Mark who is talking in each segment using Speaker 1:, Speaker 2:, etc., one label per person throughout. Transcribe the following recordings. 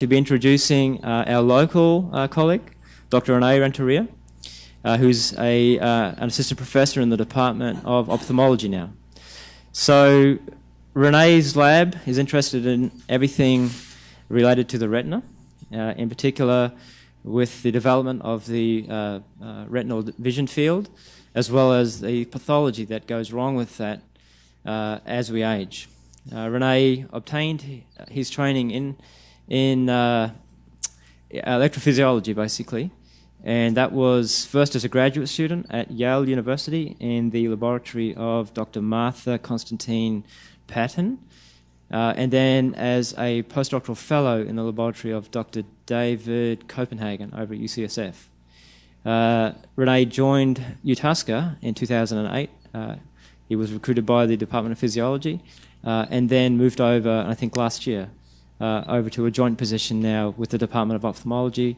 Speaker 1: to be introducing our local colleague, Dr. Rene Renteria, who's an assistant professor in the Department of Ophthalmology now. So Rene's lab is interested in everything related to the retina, in particular with the development of the retinal vision field, as well as the pathology that goes wrong with that as we age. Rene obtained his training in electrophysiology, basically, and that was first as a graduate student at Yale University in the laboratory of Dr. Martha Constantine Patton, and then as a postdoctoral fellow in the laboratory of Dr. David Copenhagen over at UCSF. Rene joined UTHSCSA in 2008. He was recruited by the Department of Physiology, and then moved over, I think last year, over to a joint position now with the Department of Ophthalmology,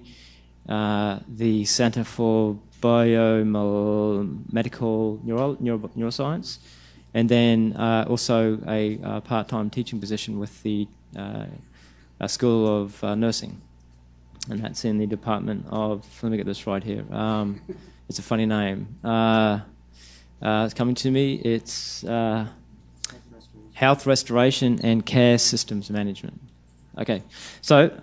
Speaker 1: the Center for Biomedical Neuroscience, and then also a part-time teaching position with the School of Nursing. And that's in the Department of, let me get this right here, it's a funny name. It's coming to me, it's Health Restoration and Care Systems Management. Okay, so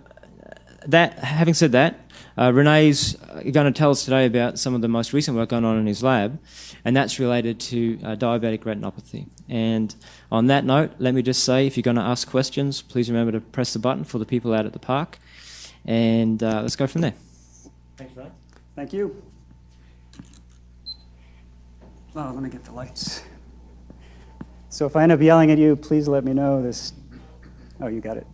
Speaker 1: having said that, Rene's going to tell us today about some of the most recent work going on in his lab, and that's related to diabetic retinopathy. And on that note, let me just say, if you're going to ask questions, please remember to press the button for the people out at the park, and let's go from there. Thanks, Rene.
Speaker 2: Thank you. Oh, let me get the lights. So if I end up yelling at you, please let me know this. Oh, you got it.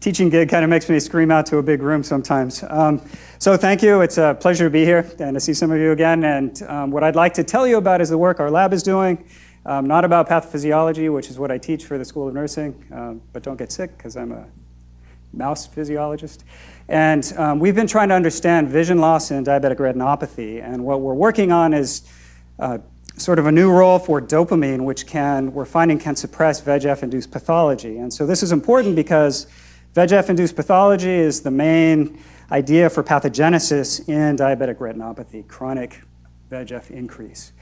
Speaker 2: Teaching gig kind of makes me scream out to a big room sometimes. So thank you. It's a pleasure to be here and to see some of you again. And what I'd like to tell you about is the work our lab is doing, not about pathophysiology, which is what I teach for the School of Nursing, but don't get sick because I'm a mouse physiologist. And we've been trying to understand vision loss in diabetic retinopathy. And what we're working on is sort of a new role for dopamine, which we're finding can suppress VEGF-induced pathology. And so this is important because VEGF-induced pathology is the main idea for pathogenesis in diabetic retinopathy, chronic VEGF increase.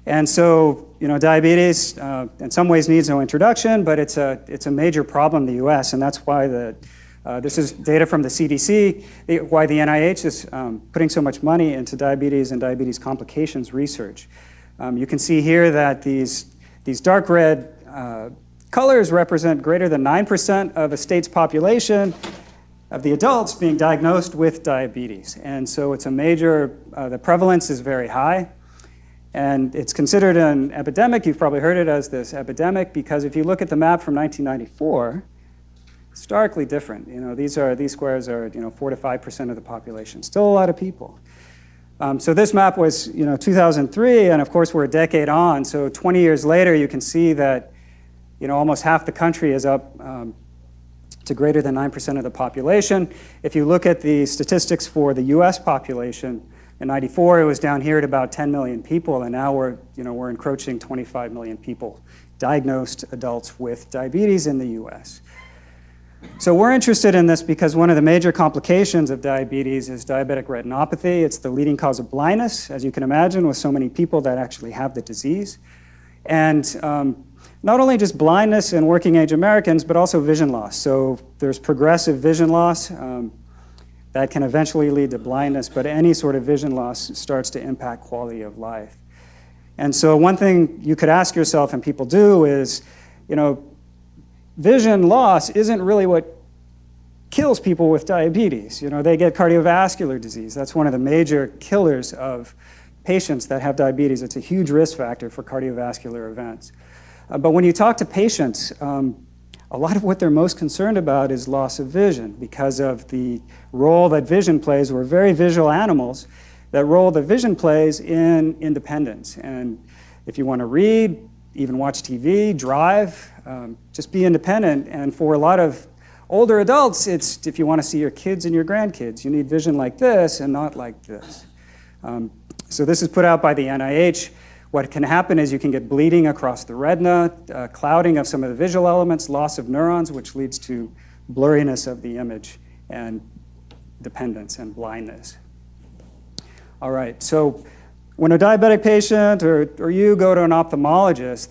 Speaker 2: And so, diabetes in some ways needs no introduction, but it's a major problem in the US, and that's why this is data from the CDC, why the NIH is putting so much money into diabetes and diabetes complications research. You can see here that these dark red colors represent greater than 9% of a state's population of the adults being diagnosed with diabetes. And so it's a major, the prevalence is very high. And it's considered an epidemic. You've probably heard it as this epidemic because if you look at the map from 1994, starkly different. These squares are 4 to 5% of the population. Still a lot of people. So this map was 2003, and of course we're a decade on. So 20 years later, you can see that almost half the country is up to greater than 9% of the population. If you look at the statistics for the US population, in 94 it was down here at about 10 million people, and now we're encroaching 25 million people, diagnosed adults with diabetes in the US. So we're interested in this because one of the major complications of diabetes is diabetic retinopathy. It's the leading cause of blindness, as you can imagine, with so many people that actually have the disease. And not only just blindness in working age Americans, but also vision loss. So there's progressive vision loss that can eventually lead to blindness, but any sort of vision loss starts to impact quality of life. And so one thing you could ask yourself, and people do, is, vision loss isn't really what kills people with diabetes. They get cardiovascular disease. That's one of the major killers of patients that have diabetes. It's a huge risk factor for cardiovascular events. But when you talk to patients, a lot of what they're most concerned about is loss of vision because of the role that vision plays. We're very visual animals. That role that vision plays in independence. And if you want to read, even watch TV, drive, just be independent. And for a lot of older adults, it's if you want to see your kids and your grandkids, you need vision like this and not like this. So this is put out by the NIH. What can happen is you can get bleeding across the retina, clouding of some of the visual elements, loss of neurons, which leads to blurriness of the image and dependence and blindness. All right, so when a diabetic patient or you go to an ophthalmologist,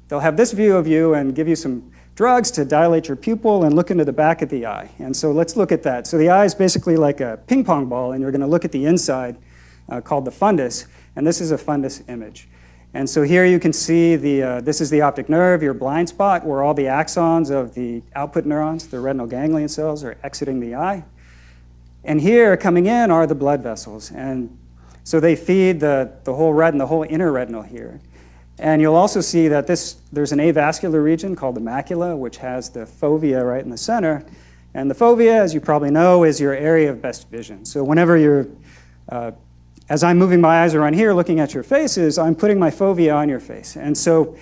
Speaker 2: they'll have this view of you and give you some drugs to dilate your pupil and look into the back of the eye. And so let's look at that. So the eye is basically like a ping pong ball, and you're going to look at the inside called the fundus, and this is a fundus image. And so here you can see this is the optic nerve, your blind spot, where all the axons of the output neurons, the retinal ganglion cells, are exiting the eye. And here, coming in, are the blood vessels. And so they feed the whole retina, the whole inner retinal here. And you'll also see that there's an avascular region called the macula, which has the fovea right in the center. And the fovea, as you probably know, is your area of best vision. So whenever as I'm moving my eyes around here looking at your faces, I'm putting my fovea on your face. And so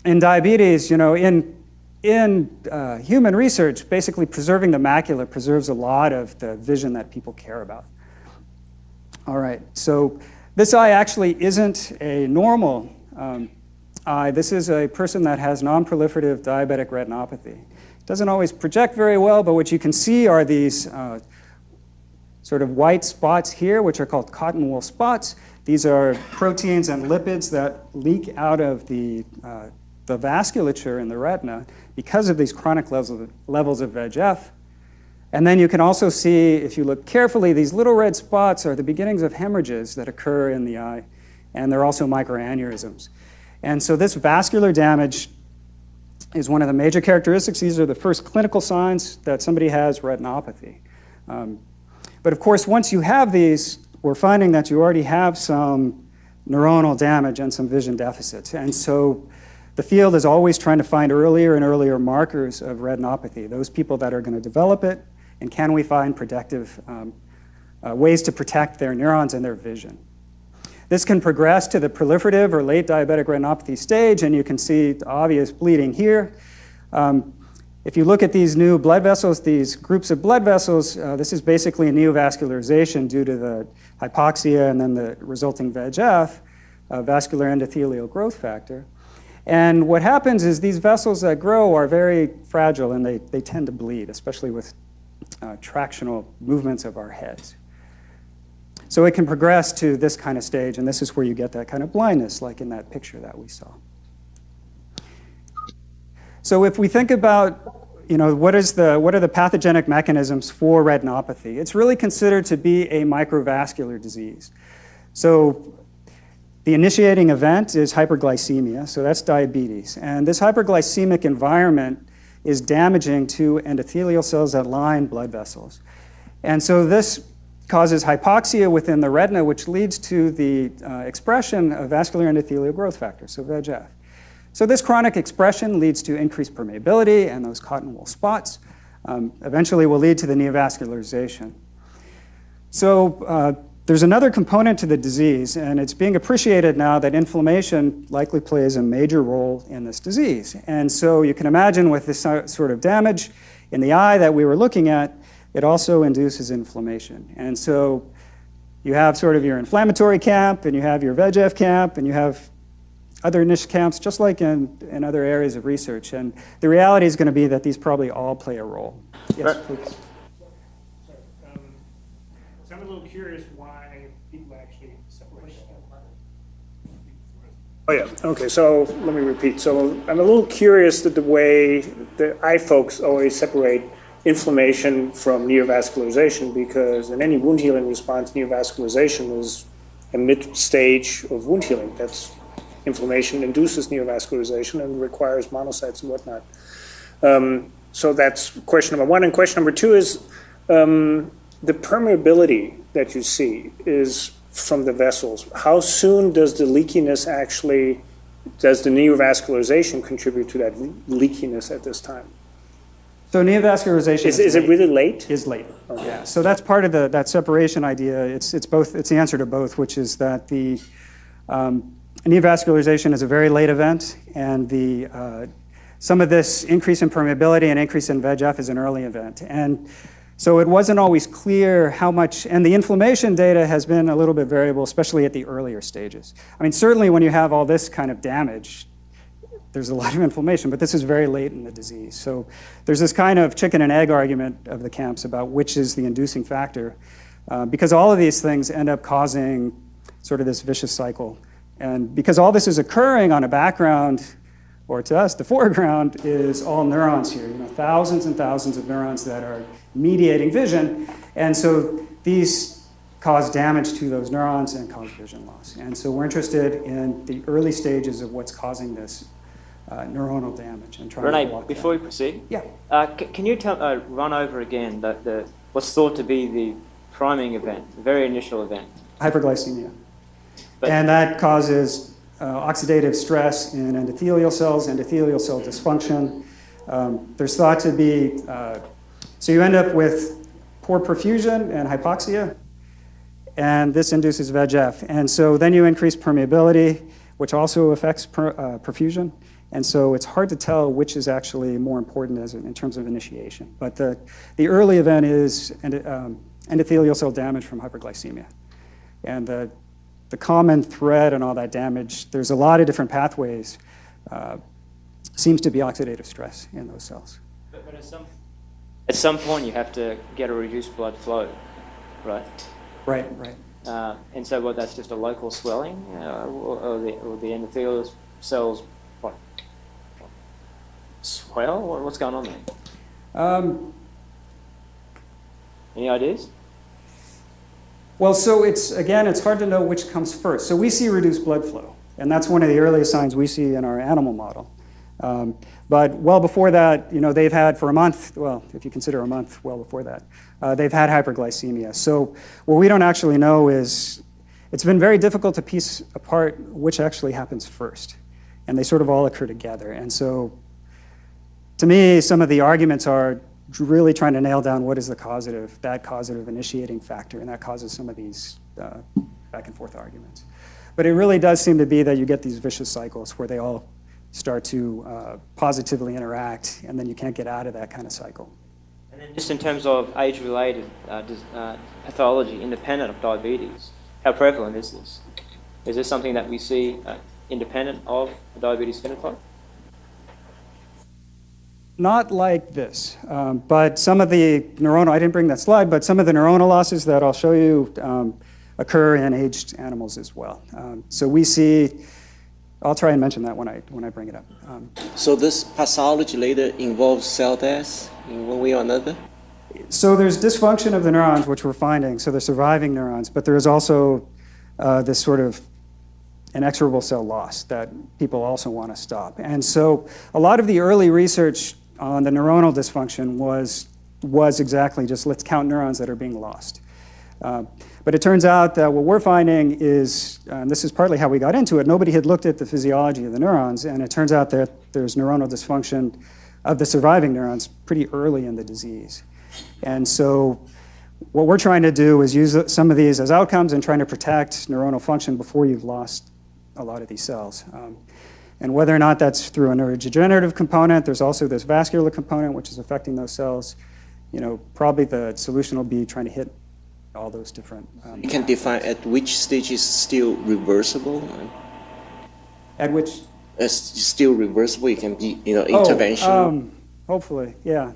Speaker 2: in diabetes, in human research, basically preserving the macula preserves a lot of the vision that people care about. All right, so this eye actually isn't a normal eye. This is a person that has non-proliferative diabetic retinopathy. It doesn't always project very well, but what you can see are these sort of white spots here, which are called cotton wool spots. These are proteins and lipids that leak out of the vasculature in the retina because of these chronic levels of VEGF. And then you can also see, if you look carefully, these little red spots are the beginnings of hemorrhages that occur in the eye, and they're also microaneurysms. And so this vascular damage is one of the major characteristics. These are the first clinical signs that somebody has retinopathy. But of course, once you have these, we're finding that you already have some neuronal damage and some vision deficits. And so the field is always trying to find earlier and earlier markers of retinopathy, those people that are going to develop it, and can we find protective ways to protect their neurons and their vision. This can progress to the proliferative or late diabetic retinopathy stage, and you can see the obvious bleeding here. If you look at these new blood vessels, these groups of blood vessels, this is basically a neovascularization due to the hypoxia and then the resulting VEGF, vascular endothelial growth factor. And what happens is these vessels that grow are very fragile, and they tend to bleed, especially with tractional movements of our heads. So it can progress to this kind of stage, and this is where you get that kind of blindness, like in that picture that we saw. So if we think about, what are the pathogenic mechanisms for retinopathy? It's really considered to be a microvascular disease. So the initiating event is hyperglycemia, so that's diabetes. And this hyperglycemic environment is damaging to endothelial cells that line blood vessels. And so this causes hypoxia within the retina, which leads to the expression of vascular endothelial growth factor, so VEGF. So this chronic expression leads to increased permeability, and those cotton wool spots eventually will lead to the neovascularization. So there's another component to the disease, and it's being appreciated now that inflammation likely plays a major role in this disease. And so you can imagine with this sort of damage in the eye that we were looking at, it also induces inflammation. And so you have sort of your inflammatory camp, and you have your VEGF camp, and you have other niche camps, just like in other areas of research. And the reality is going to be that these probably all play a role. Yes, please.
Speaker 3: Sorry. So I'm a little curious why people actually separate. Oh yeah, okay, so let me repeat. So I'm a little curious that the way the eye folks always separate inflammation from neovascularization, because in any wound healing response, neovascularization is a mid-stage of wound healing. That's inflammation induces neovascularization and requires monocytes and whatnot. So that's question number one. And question number two is the permeability that you see is from the vessels. How soon does the leakiness actually, does the neovascularization contribute to that leakiness at this time?
Speaker 2: So neovascularization
Speaker 3: is it really late?
Speaker 2: Is late.
Speaker 3: Okay.
Speaker 2: Yeah. So that's part of that separation idea. It's both. It's the answer to both, which is that the neovascularization is a very late event, and some of this increase in permeability and increase in VEGF is an early event. And so it wasn't always clear how much, and the inflammation data has been a little bit variable, especially at the earlier stages. I mean, certainly when you have all this kind of damage, there's a lot of inflammation, but this is very late in the disease. So there's this kind of chicken and egg argument of the camps about which is the inducing factor, because all of these things end up causing sort of this vicious cycle. And because all this is occurring on a background, or to us, the foreground is all neurons here, thousands and thousands of neurons that are mediating vision. And so these cause damage to those neurons and cause vision loss. And so we're interested in the early stages of what's causing this neuronal damage and trying to
Speaker 1: Rene,
Speaker 2: block
Speaker 1: before
Speaker 2: that.
Speaker 1: we proceed,
Speaker 2: Yeah.
Speaker 1: Can you run over again what's thought to be the priming event, the very initial event?
Speaker 2: Hyperglycemia.
Speaker 1: But-
Speaker 2: And that causes oxidative stress in endothelial cells, endothelial cell dysfunction. There's thought to be, so you end up with poor perfusion and hypoxia, and this induces VEGF. And so then you increase permeability, which also affects perfusion. And so it's hard to tell which is actually more important in terms of initiation. But the early event is endothelial cell damage from hyperglycemia. And the common thread in all that damage, there's a lot of different pathways, seems to be oxidative stress in those cells.
Speaker 1: But at some point you have to get a reduced blood flow, right?
Speaker 2: Right.
Speaker 1: And so that's just a local swelling, or the endothelial cells swell? What's going on there? Any ideas?
Speaker 2: Well, so it's hard to know which comes first. So we see reduced blood flow, and that's one of the earliest signs we see in our animal model. But well before that, they've had for a month, well, if you consider a month well before that, they've had hyperglycemia. So what we don't actually know is, it's been very difficult to piece apart which actually happens first. And they sort of all occur together. And so to me, some of the arguments are really trying to nail down what is that causative initiating factor, and that causes some of these back and forth arguments. But it really does seem to be that you get these vicious cycles where they all start to positively interact, and then you can't get out of that kind of cycle.
Speaker 1: And then just in terms of age-related pathology independent of diabetes, how prevalent is this? Is this something that we see independent of a diabetes phenotype?
Speaker 2: Not like this, but some of the neuronal, I didn't bring that slide, but some of the neuronal losses that I'll show you occur in aged animals as well. So we see, I'll try and mention that when I bring it up.
Speaker 4: So this pathology later involves cell death in one way or another?
Speaker 2: So there's dysfunction of the neurons, which we're finding, so the surviving neurons, but there is also this sort of inexorable cell loss that people also want to stop. And so a lot of the early research on the neuronal dysfunction was exactly just let's count neurons that are being lost. But it turns out that what we're finding is, and this is partly how we got into it, nobody had looked at the physiology of the neurons, and it turns out that there's neuronal dysfunction of the surviving neurons pretty early in the disease. And so what we're trying to do is use some of these as outcomes and trying to protect neuronal function before you've lost a lot of these cells. And whether or not that's through a neurodegenerative component, there's also this vascular component which is affecting those cells. Probably the solution will be trying to hit all those different.
Speaker 4: You can define at which stage is still reversible?
Speaker 2: At which?
Speaker 4: It's still reversible, it can be, intervention.
Speaker 2: Hopefully, yeah.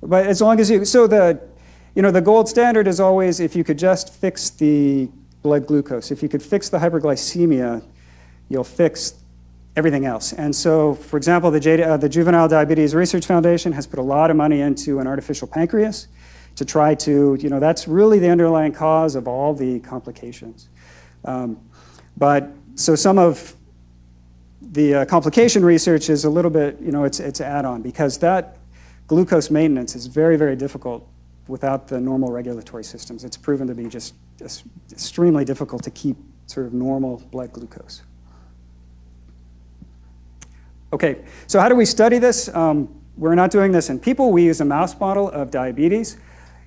Speaker 2: But as long as so the gold standard is always if you could just fix the blood glucose. If you could fix the hyperglycemia, you'll fix everything else. And so, for example, the Juvenile Diabetes Research Foundation has put a lot of money into an artificial pancreas to try to, that's really the underlying cause of all the complications. But so some of the complication research is a little bit, it's add-on because that glucose maintenance is very, very difficult without the normal regulatory systems. It's proven to be just extremely difficult to keep sort of normal blood glucose. Okay, so how do we study this? We're not doing this in people. We use a mouse model of diabetes.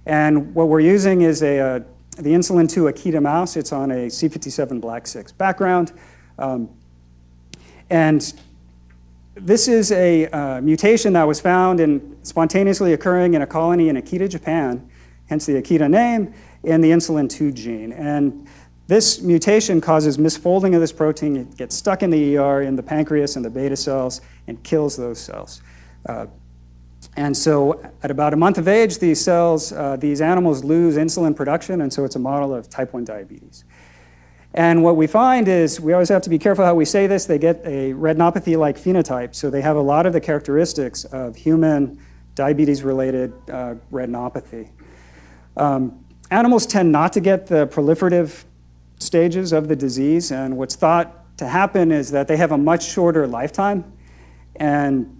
Speaker 2: And what we're using is the insulin 2 Akita mouse. It's on a C57 Black 6 background. And this is a mutation that was found and spontaneously occurring in a colony in Akita, Japan, hence the Akita name, and the insulin 2 gene. And This mutation causes misfolding of this protein. It gets stuck in the ER, in the pancreas and the beta cells, and kills those cells. And so at about a month of age, these cells, these animals lose insulin production, and so it's a model of type 1 diabetes. And what we find is, we always have to be careful how we say this, they get a retinopathy-like phenotype, so they have a lot of the characteristics of human diabetes-related retinopathy. Animals tend not to get the proliferative stages of the disease, and what's thought to happen is that they have a much shorter lifetime, and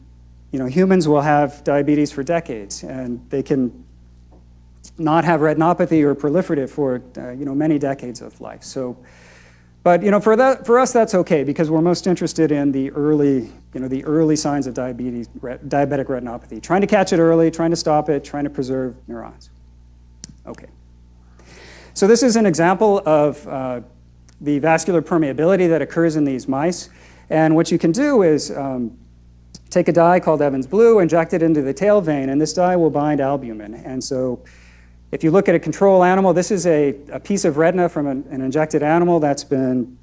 Speaker 2: humans will have diabetes for decades, and they can not have retinopathy or proliferative for many decades of life. So, but for us that's okay, because we're most interested in the early signs of diabetes, diabetic retinopathy, trying to catch it early, trying to stop it, trying to preserve neurons. Okay. So this is an example of the vascular permeability that occurs in these mice, and what you can do is take a dye called Evans blue, inject it into the tail vein, and this dye will bind albumin. And so if you look at a control animal, this is a piece of retina from an injected animal that's been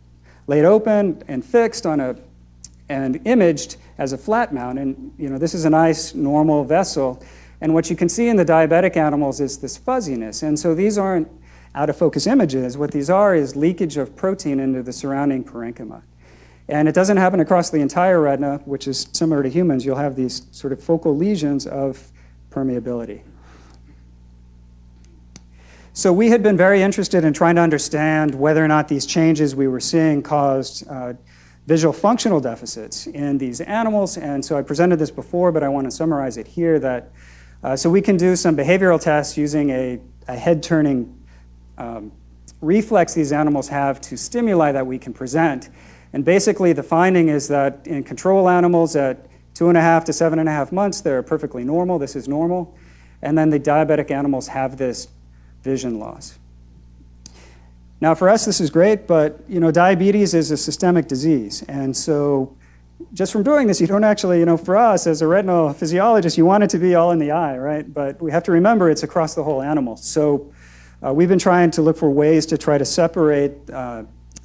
Speaker 2: laid open and fixed on and imaged as a flat mount. And this is a nice normal vessel. And what you can see in the diabetic animals is this fuzziness. And so these aren't out-of-focus images. What these are is leakage of protein into the surrounding parenchyma. And it doesn't happen across the entire retina, which is similar to humans. You'll have these sort of focal lesions of permeability. So we had been very interested in trying to understand whether or not these changes we were seeing caused visual functional deficits in these animals. And so I presented this before, but I want to summarize it here, that so we can do some behavioral tests using a head-turning reflex these animals have to stimuli that we can present. And basically the finding is that in control animals at 2.5 to 7.5 months, they're perfectly normal. This is normal. And then the diabetic animals have this vision loss. Now for us, this is great, but diabetes is a systemic disease. And so just from doing this, you don't actually, for us as a retinal physiologist, you want it to be all in the eye, right? But we have to remember it's across the whole animal. So we've been trying to look for ways to try to separate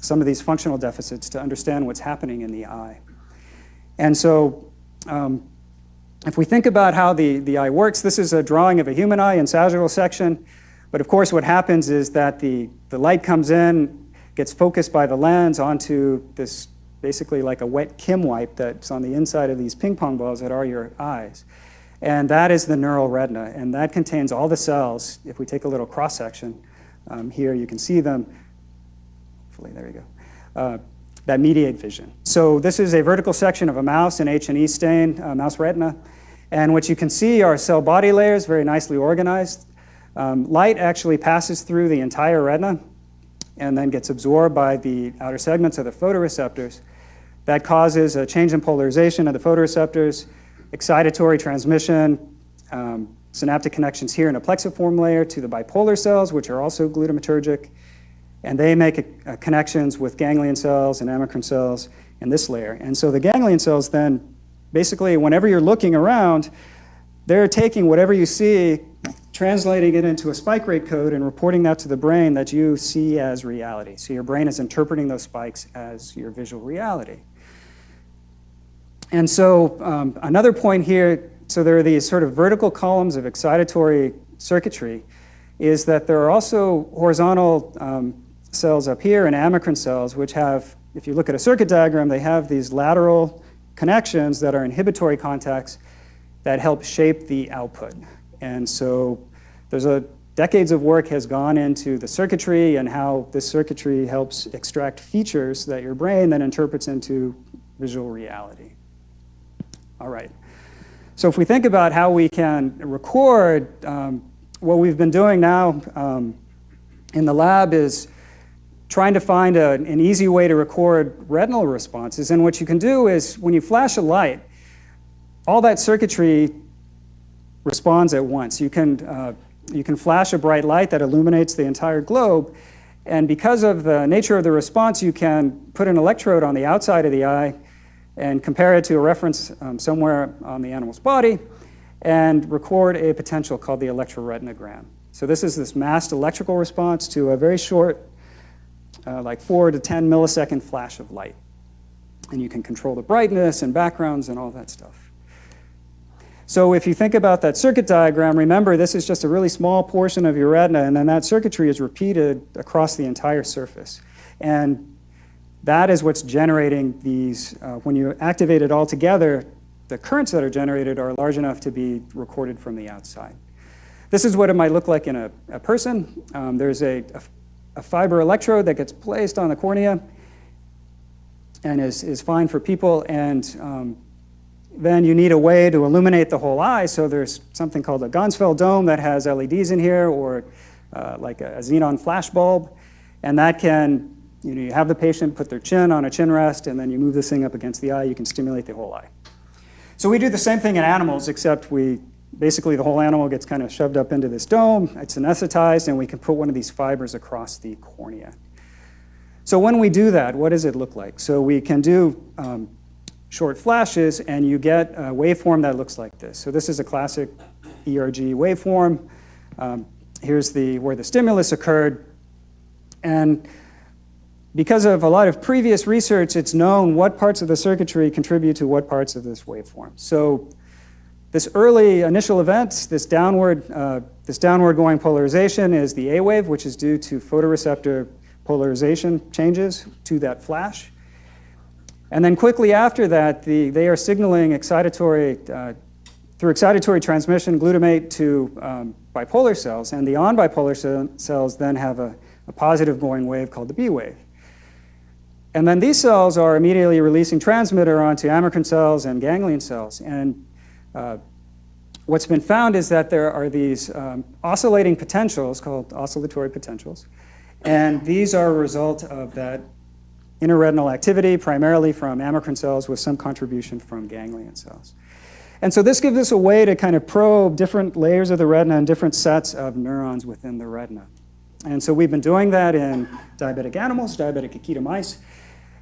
Speaker 2: some of these functional deficits to understand what's happening in the eye. And so if we think about how the eye works, this is a drawing of a human eye in sagittal section. But of course what happens is that the light comes in, gets focused by the lens onto this basically like a wet Kim wipe that's on the inside of these ping pong balls that are your eyes. And that is the neural retina, and that contains all the cells. If we take a little cross-section here, you can see them. Hopefully, there you go. That mediate vision. So this is a vertical section of a mouse, an H&E stain, mouse retina. And what you can see are cell body layers, very nicely organized. Light actually passes through the entire retina and then gets absorbed by the outer segments of the photoreceptors. That causes a change in polarization of the photoreceptors, excitatory transmission, synaptic connections here in a plexiform layer to the bipolar cells, which are also glutamatergic, and they make connections with ganglion cells and amacrine cells in this layer. And so the ganglion cells then, basically, whenever you're looking around, they're taking whatever you see, translating it into a spike rate code and reporting that to the brain that you see as reality. So your brain is interpreting those spikes as your visual reality. And so another point here, so there are these sort of vertical columns of excitatory circuitry, is that there are also horizontal cells up here and amacrine cells, which have, if you look at a circuit diagram, they have these lateral connections that are inhibitory contacts that help shape the output. And so there's decades of work has gone into the circuitry and how this circuitry helps extract features that your brain then interprets into visual reality. All right. So if we think about how we can record, what we've been doing now in the lab is trying to find an easy way to record retinal responses. And what you can do is when you flash a light, all that circuitry responds at once. You can flash a bright light that illuminates the entire globe, and because of the nature of the response, you can put an electrode on the outside of the eye and compare it to a reference somewhere on the animal's body and record a potential called the electroretinogram. So this is this masked electrical response to a very short like 4 to 10 millisecond flash of light. And you can control the brightness and backgrounds and all that stuff. So if you think about that circuit diagram, remember this is just a really small portion of your retina, and then that circuitry is repeated across the entire surface. And that is what's generating these, when you activate it all together, the currents that are generated are large enough to be recorded from the outside. This is what it might look like in a person. There's a fiber electrode that gets placed on the cornea and is fine for people, and then you need a way to illuminate the whole eye, so there's something called a Gonsfeld dome that has LEDs in here, or like a xenon flash bulb, and that can, you have the patient put their chin on a chin rest, and then you move this thing up against the eye, you can stimulate the whole eye. So we do the same thing in animals, except basically the whole animal gets kind of shoved up into this dome, it's anesthetized, and we can put one of these fibers across the cornea. So when we do that, what does it look like? So we can do short flashes, and you get a waveform that looks like this. So this is a classic ERG waveform. Here's where the stimulus occurred. And because of a lot of previous research, it's known what parts of the circuitry contribute to what parts of this waveform. So this early initial event, this downward going polarization is the A wave, which is due to photoreceptor polarization changes to that flash. And then quickly after that, they are signaling through excitatory transmission glutamate to bipolar cells, and the on-bipolar cells then have a positive going wave called the B wave. And then these cells are immediately releasing transmitter onto amacrine cells and ganglion cells. And what's been found is that there are these oscillating potentials called oscillatory potentials, and these are a result of that interretinal activity, primarily from amacrine cells with some contribution from ganglion cells. And so this gives us a way to kind of probe different layers of the retina and different sets of neurons within the retina. And so we've been doing that in diabetic animals, diabetic Akita mice.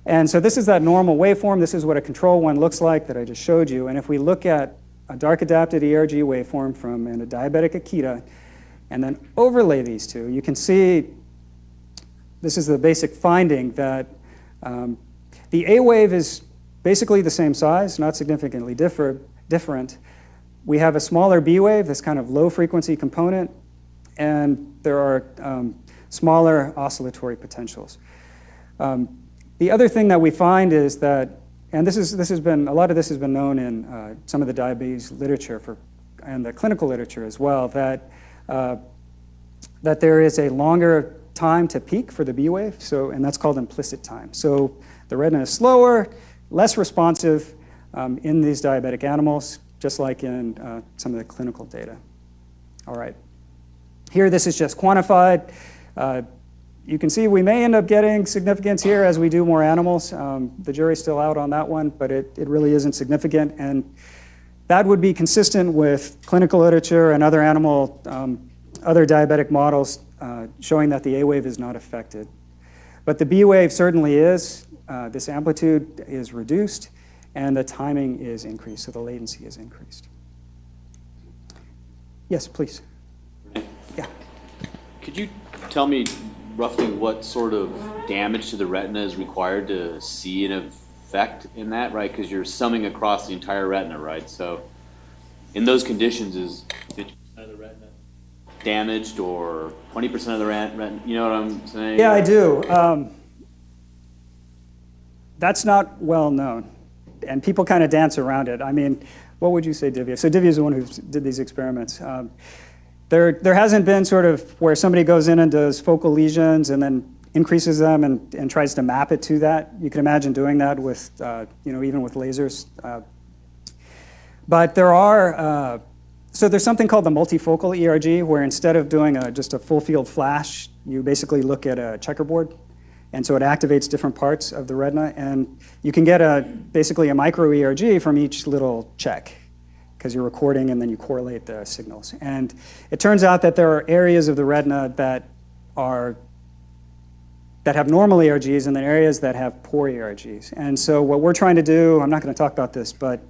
Speaker 2: And so this is that normal waveform. This is what a control one looks like that I just showed you. And if we look at a dark-adapted ERG waveform from a diabetic Akita and then overlay these two, you can see this is the basic finding that the A wave is basically the same size, not significantly different. We have a smaller B wave, this kind of low frequency component, and there are smaller oscillatory potentials. The other thing that we find is that, and a lot of this has been known in some of the diabetes literature and the clinical literature as well, that there is a longer time to peak for the B wave, and that's called implicit time. So the retina is slower, less responsive in these diabetic animals, just like in some of the clinical data. All right. Here, this is just quantified. You can see we may end up getting significance here as we do more animals. The jury's still out on that one, but it really isn't significant. And that would be consistent with clinical literature and other diabetic models showing that the A wave is not affected. But the B wave certainly is. This amplitude is reduced, and the timing is increased, so the latency is increased. Yes, please. Yeah.
Speaker 5: Could you tell me roughly what sort of damage to the retina is required to see an effect in that, right? Because you're summing across the entire retina, right? So in those conditions, is 50% of the retina damaged or 20% of the retina? You know what I'm saying?
Speaker 2: Yeah, I do. That's not well known, and people kind of dance around it. I mean, what would you say, Divya? So Divya is the one who did these experiments. There hasn't been sort of where somebody goes in and does focal lesions and then increases them and tries to map it to that. You can imagine doing that with, even with lasers. But there are, so there's something called the multifocal ERG, where instead of doing just a full field flash, you basically look at a checkerboard. And so it activates different parts of the retina. And you can get basically a micro ERG from each little check, because you're recording and then you correlate the signals. And it turns out that there are areas of the retina that have normal ERGs and then areas that have poor ERGs. And so what we're trying to do, I'm not going to talk about this, but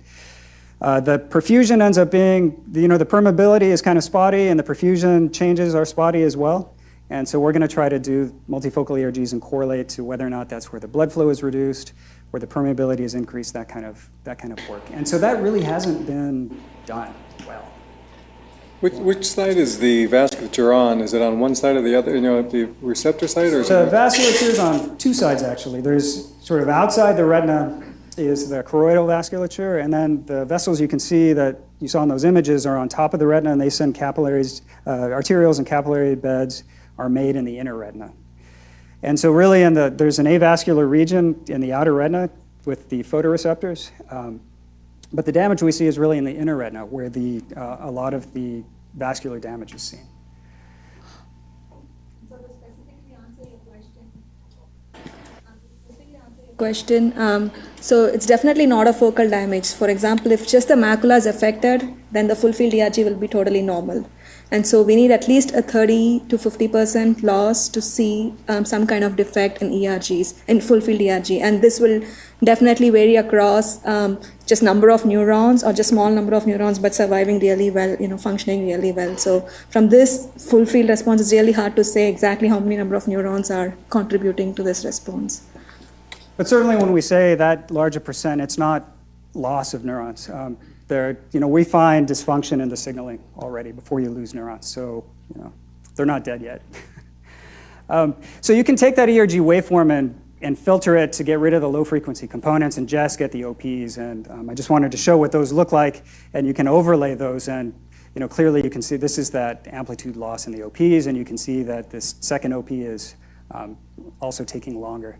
Speaker 2: the perfusion ends up being, the permeability is kind of spotty, and the perfusion changes are spotty as well. And so we're going to try to do multifocal ERGs and correlate to whether or not that's where the blood flow is reduced, where the permeability is increased, that kind of work. And so that really hasn't been done well.
Speaker 6: Which side is the vasculature on? Is it on one side or the other, the receptor side? Or is
Speaker 2: The
Speaker 6: it
Speaker 2: vasculature is on two sides, actually. There's sort of outside the retina is the choroidal vasculature, and then the vessels you can see that you saw in those images are on top of the retina, and they send capillaries, arterioles and capillary beds are made in the inner retina. And so really there's an avascular region in the outer retina with the photoreceptors, but the damage we see is really in the inner retina where a lot of the vascular damage is seen.
Speaker 7: So to specifically answer your question, so it's definitely not a focal damage. For example, if just the macula is affected, then the full field ERG will be totally normal. And so we need at least a 30 to 50% loss to see some kind of defect in ERGs, in full field ERG. And this will definitely vary across just number of neurons or just small number of neurons, but surviving really well, functioning really well. So from this full field response, it's really hard to say exactly how many number of neurons are contributing to this response.
Speaker 2: But certainly when we say that large a percent, it's not loss of neurons. We find dysfunction in the signaling already before you lose neurons. So, they're not dead yet. So you can take that ERG waveform and filter it to get rid of the low frequency components and just get the OPs. And I just wanted to show what those look like. And you can overlay those. And clearly you can see this is that amplitude loss in the OPs. And you can see that this second OP is also taking longer.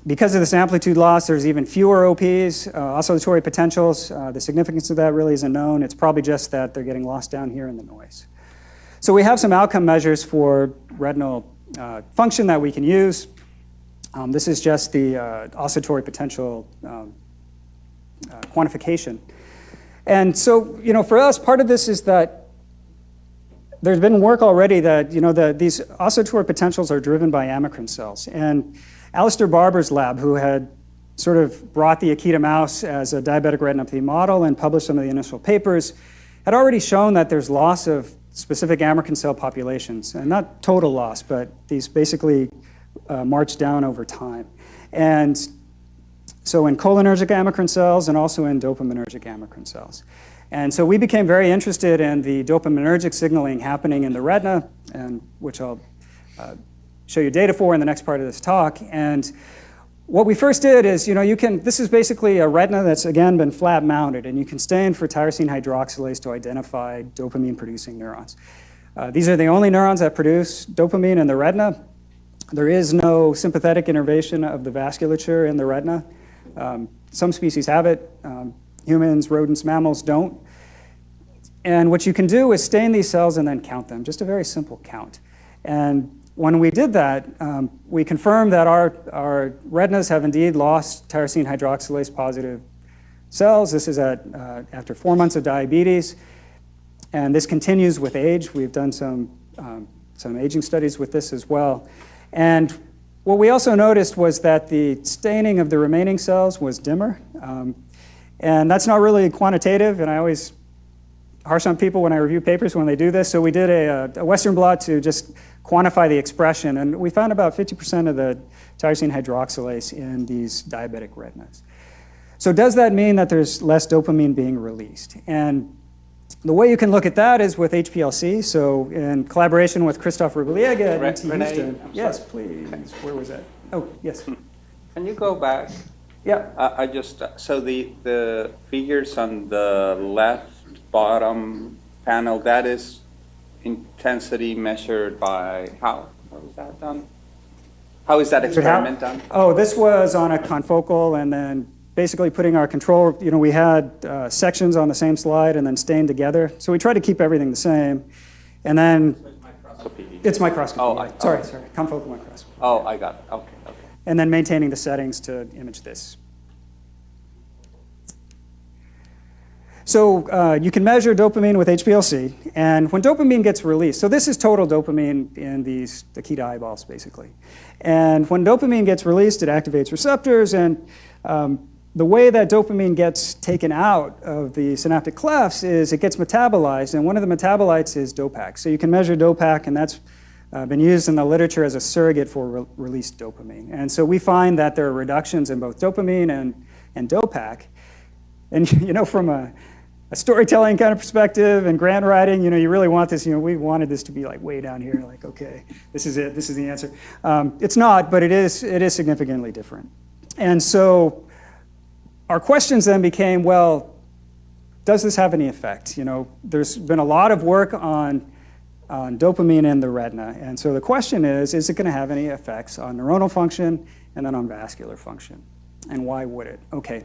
Speaker 2: Because of this amplitude loss, there's even fewer OPs, oscillatory potentials. The significance of that really isn't known. It's probably just that they're getting lost down here in the noise. So we have some outcome measures for retinal function that we can use. This is just the oscillatory potential quantification. And so, for us, part of this is that there's been work already that, these oscillatory potentials are driven by amacrine cells. And Alistair Barber's lab, who had sort of brought the Akita mouse as a diabetic retinopathy model and published some of the initial papers, had already shown that there's loss of specific amacrine cell populations, and not total loss, but these basically march down over time. And so in cholinergic amacrine cells and also in dopaminergic amacrine cells. And so we became very interested in the dopaminergic signaling happening in the retina, and which I'll show you data for in the next part of this talk. And what we first did is, this is basically a retina that's, again, been flat mounted, and you can stain for tyrosine hydroxylase to identify dopamine-producing neurons. These are the only neurons that produce dopamine in the retina. There is no sympathetic innervation of the vasculature in the retina. Some species have it. Humans, rodents, mammals don't. And what you can do is stain these cells and then count them, just a very simple count. And when we did that, we confirmed that our retinas have indeed lost tyrosine hydroxylase positive cells. This is after 4 months of diabetes. And this continues with age. We've done some aging studies with this as well. And what we also noticed was that the staining of the remaining cells was dimmer. And that's not really quantitative, and I always harsh on people when I review papers when they do this. So we did a Western blot to just quantify the expression, and we found about 50% of the tyrosine hydroxylase in these diabetic retinas. So does that mean that there's less dopamine being released? And the way you can look at that is with HPLC. So in collaboration with Christophe Rubiliega at UT Houston. Yes, please. Where was that? Oh, yes.
Speaker 8: Can you go back?
Speaker 2: Yeah.
Speaker 8: So the figures on the left bottom panel, that is intensity measured by how? How is that done? How is that experiment done?
Speaker 2: Oh, this was on a confocal, and then basically putting our control, we had sections on the same slide and then stained together. So we tried to keep everything the same. And then it's microscopy. Sorry, confocal microscopy.
Speaker 8: Oh, I got it. Okay.
Speaker 2: And then maintaining the settings to image this. So you can measure dopamine with HPLC, and when dopamine gets released, so this is total dopamine in these Akita eyeballs, basically. And when dopamine gets released, it activates receptors, and the way that dopamine gets taken out of the synaptic clefts is it gets metabolized, and one of the metabolites is DOPAC. So you can measure DOPAC, and that's been used in the literature as a surrogate for released dopamine. And so we find that there are reductions in both dopamine and DOPAC. And from a storytelling kind of perspective and grant writing, you really want this, we wanted this to be like way down here, like, okay, this is it, this is the answer. It's not, but it is significantly different. And so our questions then became, well, does this have any effect? There's been a lot of work on dopamine in the retina. And so the question is it going to have any effects on neuronal function and then on vascular function? And why would it? Okay.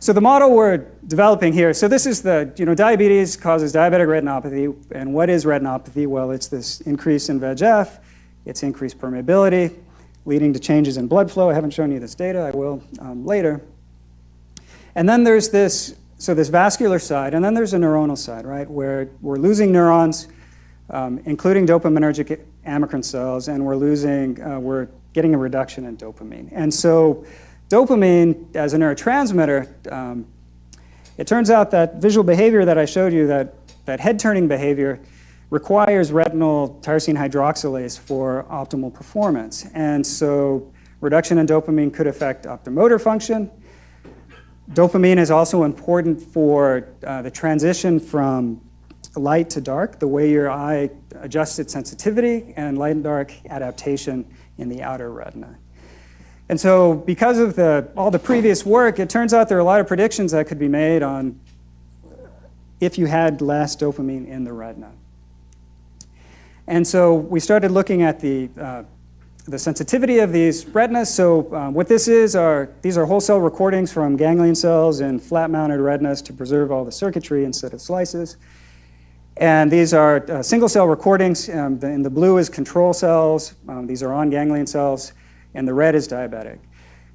Speaker 2: So the model we're developing here, so this is diabetes causes diabetic retinopathy. And what is retinopathy? Well, it's this increase in VEGF, it's increased permeability, leading to changes in blood flow. I haven't shown you this data, I will later. And then there's this vascular side, and then there's a neuronal side, right, where we're losing neurons, including dopaminergic amacrine cells, and we're getting a reduction in dopamine. And so dopamine, as a neurotransmitter, it turns out that visual behavior that I showed you, that head-turning behavior, requires retinal tyrosine hydroxylase for optimal performance. And so reduction in dopamine could affect optomotor function. Dopamine is also important for the transition from light to dark, the way your eye adjusts its sensitivity, and light and dark adaptation in the outer retina. And so because of all the previous work, it turns out there are a lot of predictions that could be made on if you had less dopamine in the retina. And so we started looking at the sensitivity of these retinas. So what this is these are whole cell recordings from ganglion cells and flat-mounted retinas to preserve all the circuitry instead of slices. And these are single cell recordings. In the blue is control cells. These are on ganglion cells. And the red is diabetic.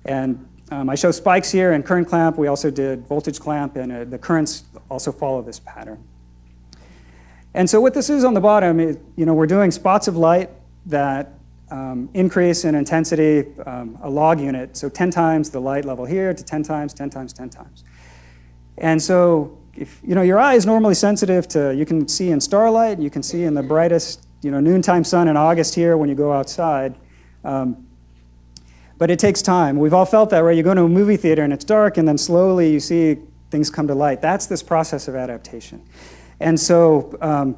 Speaker 2: And I show spikes here and current clamp. We also did voltage clamp, and the currents also follow this pattern. And so what this is on the bottom is, we're doing spots of light that increase in intensity a log unit, so 10 times the light level here to 10 times, 10 times, 10 times. And so if your eye is normally sensitive to, you can see in starlight, you can see in the brightest noontime sun in August here when you go outside. But it takes time. We've all felt that, right? You go to a movie theater and it's dark, and then slowly you see things come to light. That's this process of adaptation. And so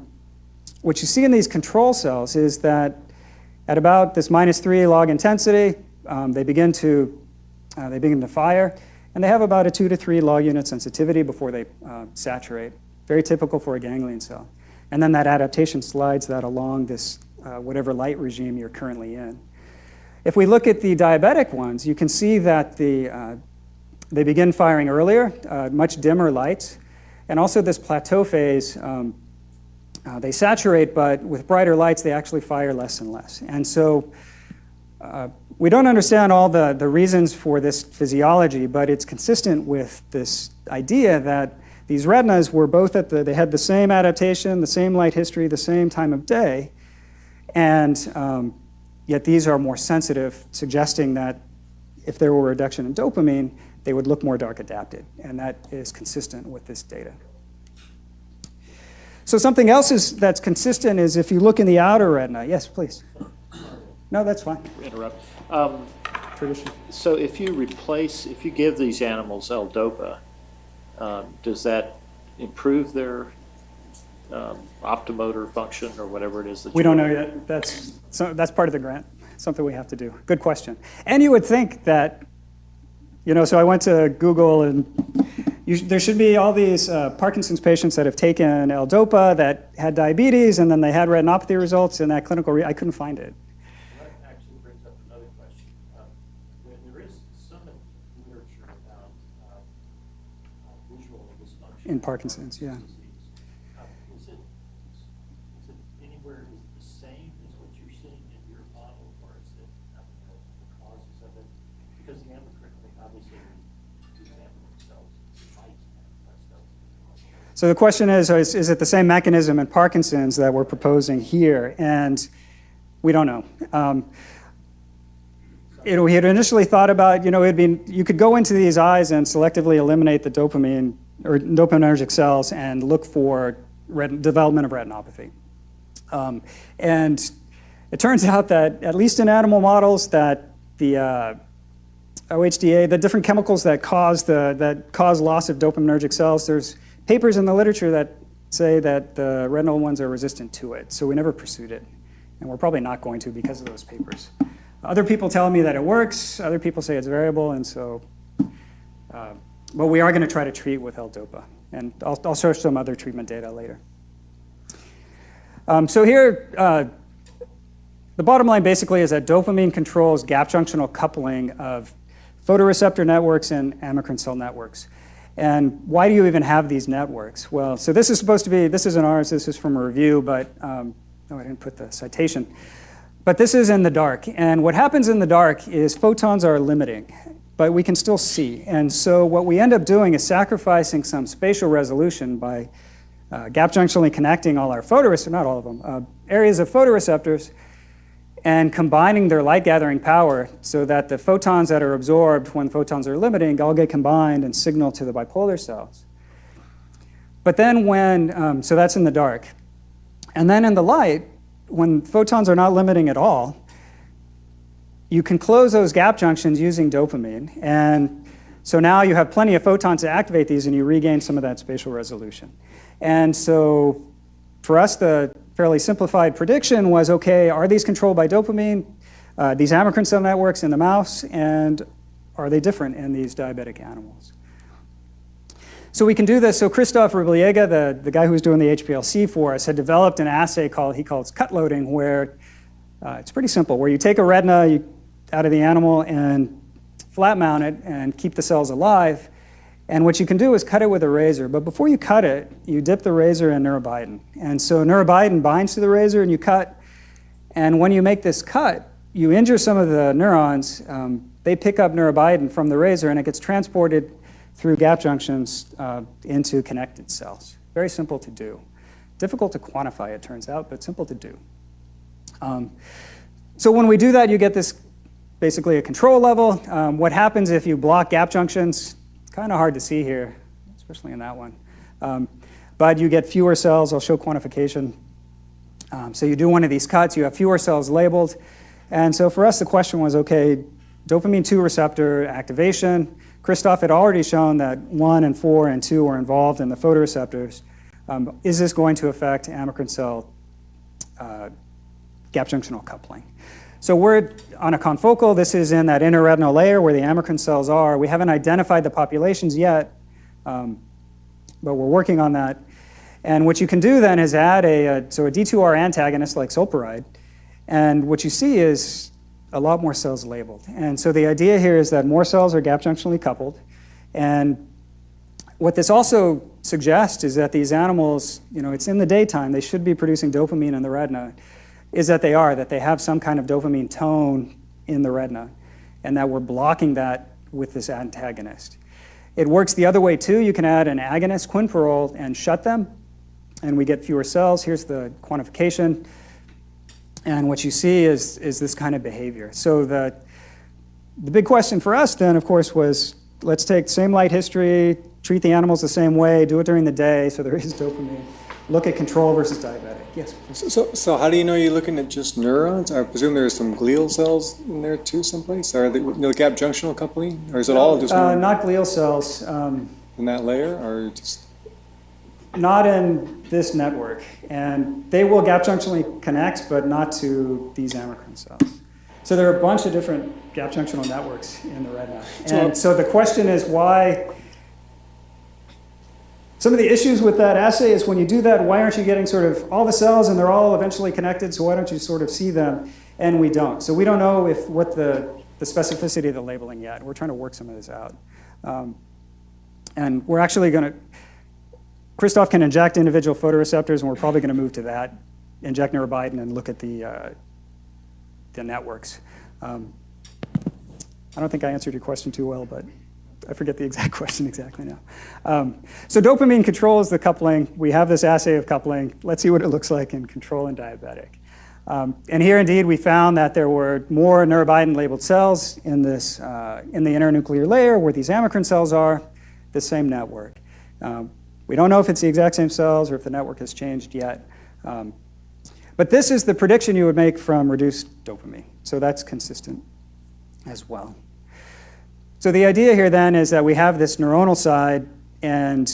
Speaker 2: what you see in these control cells is that at about this -3 log intensity, they begin to fire, and they have about a 2 to 3 log unit sensitivity before they saturate. Very typical for a ganglion cell. And then that adaptation slides that along this whatever light regime you're currently in. If we look at the diabetic ones, you can see that they begin firing earlier, much dimmer lights, and also this plateau phase, they saturate, but with brighter lights, they actually fire less and less. And so we don't understand all the reasons for this physiology, but it's consistent with this idea that these retinas were both they had the same adaptation, the same light history, the same time of day, and yet these are more sensitive, suggesting that if there were a reduction in dopamine, they would look more dark adapted, and that is consistent with this data. So something else that's consistent is if you look in the outer retina. Yes, please. No, that's fine.
Speaker 9: Interrupt.
Speaker 2: Tradition.
Speaker 9: So if you give these animals L-DOPA, does that improve their optomotor function or whatever it is that
Speaker 2: we don't know yet. That's part of the grant, something we have to do. Good question. And you would think that, so I went to Google, and there should be all these Parkinson's patients that have taken L-DOPA that had diabetes, and then they had retinopathy results in that clinical, I couldn't find it.
Speaker 9: That actually brings up another question. There is some literature about visual dysfunction
Speaker 2: In Parkinson's, yeah.
Speaker 9: Is it anywhere the same as what you're seeing in your model, or is it the causes of it? Because the amacrine, obviously, these amacrine cells might that stuff.
Speaker 2: So the question is it the same mechanism in Parkinson's that we're proposing here? And we don't know. We had initially thought about, you could go into these eyes and selectively eliminate the dopamine or dopaminergic cells and look for development of retinopathy. And it turns out that, at least in animal models, that the OHDA, the different chemicals that cause loss of dopaminergic cells, there's papers in the literature that say that the retinal ones are resistant to it. So we never pursued it. And we're probably not going to because of those papers. Other people tell me that it works. Other people say it's variable. And so, but we are going to try to treat with L-DOPA. And I'll show some other treatment data later. So here, the bottom line basically is that dopamine controls gap-junctional coupling of photoreceptor networks and amacrine cell networks. And why do you even have these networks? Well, so this is supposed to be, this isn't ours, this is from a review, but, no, I didn't put the citation. But this is in the dark. And what happens in the dark is photons are limiting, but we can still see. And so what we end up doing is sacrificing some spatial resolution by gap-junctionally connecting all our photoreceptors, not all of them, areas of photoreceptors, and combining their light gathering power so that the photons that are absorbed when photons are limiting all get combined and signal to the bipolar cells. But then when, so that's in the dark. And then in the light, when photons are not limiting at all, you can close those gap junctions using dopamine. And so now you have plenty of photons to activate these and you regain some of that spatial resolution. And so for us, the fairly simplified prediction was, okay, are these controlled by dopamine, these amacrine cell networks in the mouse, and are they different in these diabetic animals? So we can do this. So Christoph Rubliega, the guy who was doing the HPLC for us, had developed an assay he calls cut loading, where it's pretty simple, where you take a retina out of the animal and flat mount it and keep the cells alive. And what you can do is cut it with a razor. But before you cut it, you dip the razor in neurobiotin. And so neurobiotin binds to the razor and you cut. And when you make this cut, you injure some of the neurons. They pick up neurobiotin from the razor and it gets transported through gap junctions into connected cells. Very simple to do. Difficult to quantify, it turns out, but simple to do. So when we do that, you get this basically a control level. What happens if you block gap junctions? It's kind of hard to see here, especially in that one. But you get fewer cells. I'll show quantification. So you do one of these cuts, you have fewer cells labeled. And so for us, the question was, okay, dopamine 2 receptor activation. Christoph had already shown that 1 and 4 and 2 were involved in the photoreceptors. Is this going to affect amacrine cell gap junctional coupling? So we're on a confocal. This is in that inner retinal layer where the amacrine cells are. We haven't identified the populations yet, but we're working on that. And what you can do then is add a D2R antagonist like sulpiride. And what you see is a lot more cells labeled. And so the idea here is that more cells are gap junctionally coupled. And what this also suggests is that these animals, it's in the daytime, they should be producing dopamine in the retina, is that they have some kind of dopamine tone in the retina, and that we're blocking that with this antagonist. It works the other way too. You can add an agonist, quinpirole, and shut them, and we get fewer cells. Here's the quantification. And what you see is this kind of behavior. So the big question for us then, of course, was let's take the same light history, treat the animals the same way, do it during the day so there is dopamine. Look at control versus diabetic. Yes?
Speaker 6: So how do you know you're looking at just neurons? I presume there's some glial cells in there too someplace? Are they gap junctional coupling? Or is it all just neurons?
Speaker 2: Not glial cells.
Speaker 6: In that layer? Or just...
Speaker 2: Not in this network. And they will gap junctionally connect, but not to these amacrine cells. So there are a bunch of different gap junctional networks in the retina. And so the question is why... Some of the issues with that assay is when you do that, why aren't you getting sort of all the cells and they're all eventually connected, so why don't you sort of see them? And we don't. So we don't know what the specificity of the labeling yet. We're trying to work some of this out. And we're actually going to, Christoph can inject individual photoreceptors, and we're probably going to move to that, inject neurobiotin and look at the networks. I don't think I answered your question too well, but I forget the exact question exactly now. So dopamine controls the coupling. We have this assay of coupling. Let's see what it looks like in control and diabetic. And here, indeed, we found that there were more neurobiotin-labeled cells in this in the internuclear layer where these amacrine cells are, the same network. We don't know if it's the exact same cells or if the network has changed yet. But But this is the prediction you would make from reduced dopamine. So that's consistent as well. So the idea here then is that we have this neuronal side and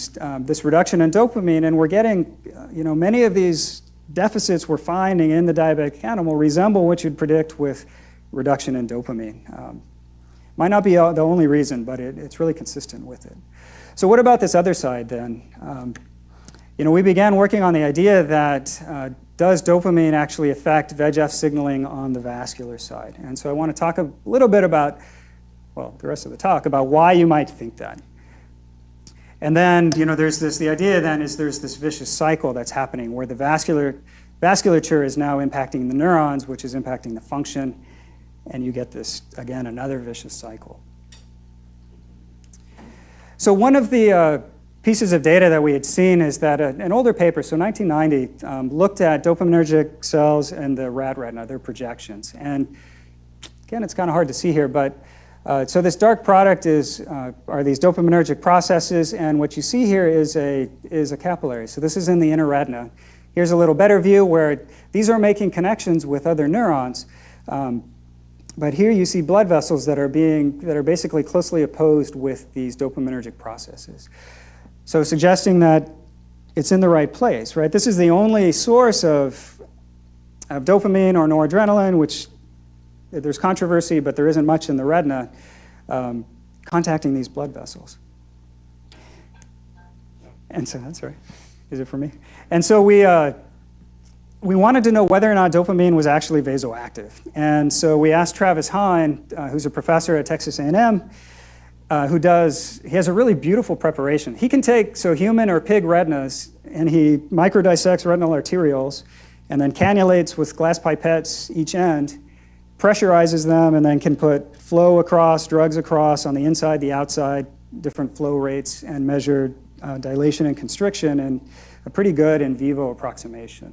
Speaker 2: this reduction in dopamine, and we're getting, many of these deficits we're finding in the diabetic animal resemble what you'd predict with reduction in dopamine. Might not be the only reason, but it's really consistent with it. So what about this other side then? We began working on the idea that does dopamine actually affect VEGF signaling on the vascular side? And so I want to talk a little bit about, the rest of the talk, about why you might think that. And then, the idea then is there's this vicious cycle that's happening where the vasculature is now impacting the neurons, which is impacting the function, and you get this, again, another vicious cycle. So one of the pieces of data that we had seen is that an older paper, so 1990, looked at dopaminergic cells and the rat retina, their projections. And again, it's kind of hard to see here, but so this dark product are these dopaminergic processes, and what you see here is a capillary. So this is in the inner retina. Here's a little better view where these are making connections with other neurons. But here you see blood vessels that are basically closely opposed with these dopaminergic processes. So suggesting that it's in the right place, right? This is the only source of dopamine or noradrenaline, which there's controversy, but there isn't much in the retina, contacting these blood vessels. And so that's right. Is it for me? And so we wanted to know whether or not dopamine was actually vasoactive. And so we asked Travis Hine, who's a professor at Texas A&M, he has a really beautiful preparation. He can take human or pig retinas, and he microdissects retinal arterioles, and then cannulates with glass pipettes each end, pressurizes them, and then can put flow across, drugs across on the inside, the outside, different flow rates, and measure dilation and constriction, and a pretty good in vivo approximation.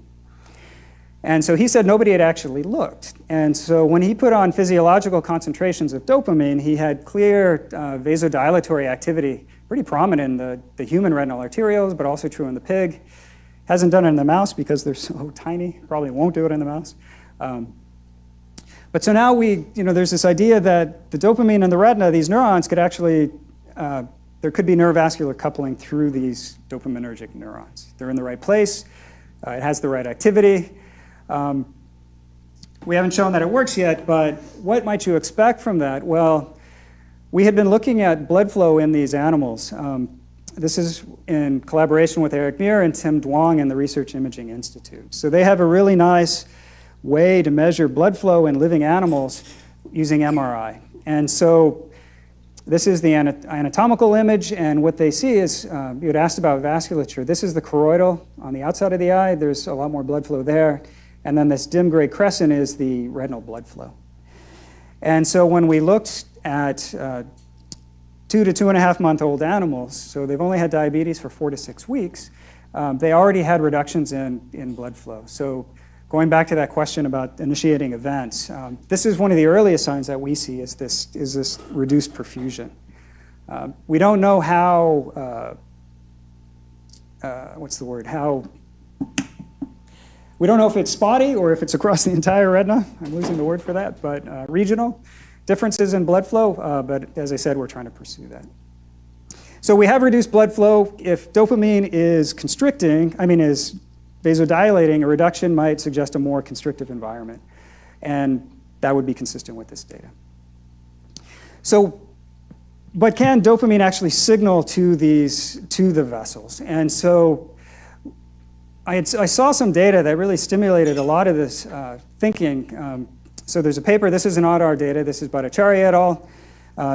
Speaker 2: And so he said nobody had actually looked. And so when he put on physiological concentrations of dopamine, he had clear vasodilatory activity, pretty prominent in the human retinal arterioles, but also true in the pig. Hasn't done it in the mouse because they're so tiny, probably won't do it in the mouse. But so now there's this idea that the dopamine in the retina, these neurons could actually, there could be neurovascular coupling through these dopaminergic neurons. They're in the right place, it has the right activity. We haven't shown that it works yet, but what might you expect from that? Well, we had been looking at blood flow in these animals. This is in collaboration with Eric Muir and Tim Duong and the Research Imaging Institute. So they have a really nice way to measure blood flow in living animals using MRI. And so this is the anatomical image, and what they see is, you had asked about vasculature. This is the choroidal on the outside of the eye. There's a lot more blood flow there. And then this dim gray crescent is the retinal blood flow. And so when we looked at 2 to 2.5 month old animals, so they've only had diabetes for 4 to 6 weeks, they already had reductions in blood flow. So going back to that question about initiating events, this is one of the earliest signs that we see is this reduced perfusion. We don't know how, we don't know if it's spotty or if it's across the entire retina. I'm losing the word for that, but regional differences in blood flow, but as I said, we're trying to pursue that. So we have reduced blood flow. If dopamine is is vasodilating, a reduction might suggest a more constrictive environment, and that would be consistent with this data. So, but can dopamine actually signal to the vessels? And so I saw some data that really stimulated a lot of this thinking. So there's a paper, this is an ODR data, this is Bhattacharya et al.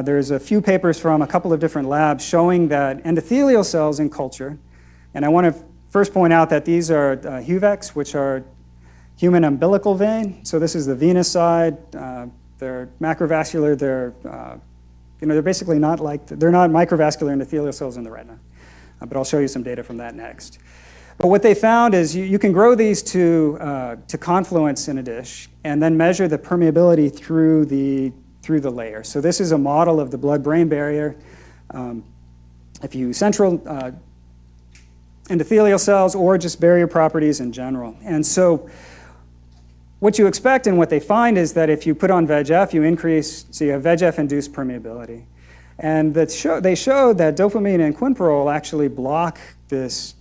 Speaker 2: There's a few papers from a couple of different labs showing that endothelial cells in culture, and I want to first point out that these are HUVECs, which are human umbilical vein. So this is the venous side. They're macrovascular. They're basically they're not microvascular endothelial cells in the retina. But I'll show you some data from that next. But what they found is you can grow these to confluence in a dish and then measure the permeability through the layer. So this is a model of the blood-brain barrier. If you central endothelial cells or just barrier properties in general. And so what you expect and what they find is that if you put on VEGF, you increase, so you have VEGF-induced permeability. And they showed that dopamine and quinpirole actually block this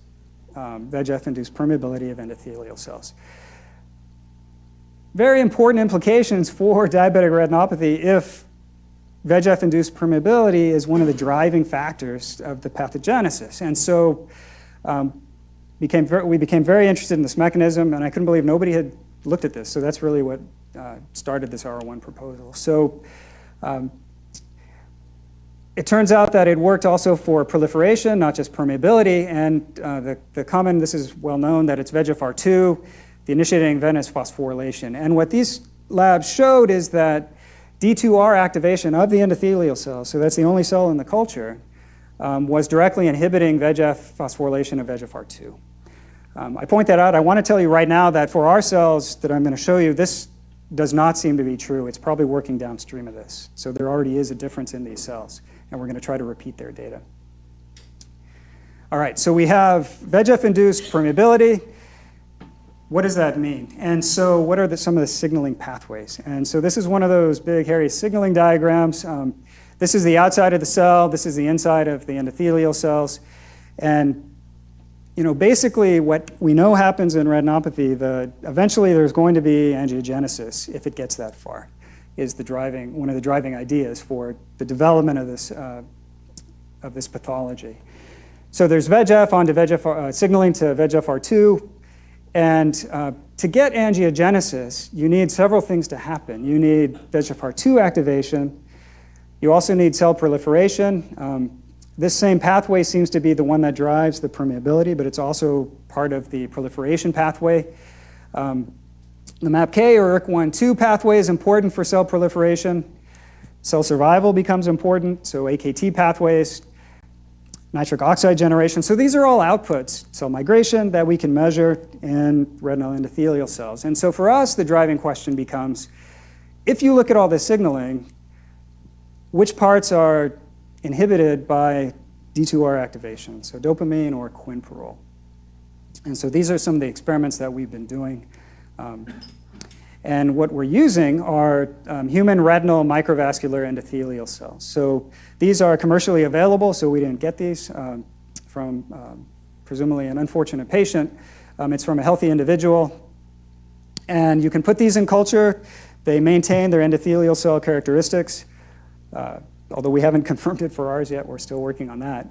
Speaker 2: VEGF-induced permeability of endothelial cells. Very important implications for diabetic retinopathy if VEGF-induced permeability is one of the driving factors of the pathogenesis. And so we became very interested in this mechanism, and I couldn't believe nobody had looked at this. So that's really what started this R01 proposal. So it turns out that it worked also for proliferation, not just permeability, and the common, this is well known, that it's VEGFR2, the initiating event is phosphorylation. And what these labs showed is that D2R activation of the endothelial cells, so that's the only cell in the culture, was directly inhibiting VEGF phosphorylation of VEGFR2. I point that out. I want to tell you right now that for our cells that I'm going to show you, this does not seem to be true. It's probably working downstream of this. So there already is a difference in these cells, and we're going to try to repeat their data. All right, so we have VEGF-induced permeability. What does that mean? And so what are some of the signaling pathways? And so this is one of those big, hairy signaling diagrams. This is the outside of the cell. This is the inside of the endothelial cells. And basically what we know happens in retinopathy, eventually there's going to be angiogenesis if it gets that far, is one of the driving ideas for the development of this pathology. So there's VEGF onto VEGF, signaling to VEGFR2, and to get angiogenesis, you need several things to happen. You need VEGFR2 activation. You also need cell proliferation. This same pathway seems to be the one that drives the permeability, but it's also part of the proliferation pathway. The MAPK or ERK1-2 pathway is important for cell proliferation. Cell survival becomes important, so AKT pathways, nitric oxide generation. So these are all outputs, cell migration, that we can measure in retinal endothelial cells. And so for us, the driving question becomes, if you look at all this signaling, which parts are inhibited by D2R activation, so dopamine or quinpirole? And so these are some of the experiments that we've been doing. And what we're using are human retinal microvascular endothelial cells. So these are commercially available, so we didn't get these from presumably an unfortunate patient. It's from a healthy individual. And you can put these in culture. They maintain their endothelial cell characteristics. Although we haven't confirmed it for ours yet, we're still working on that,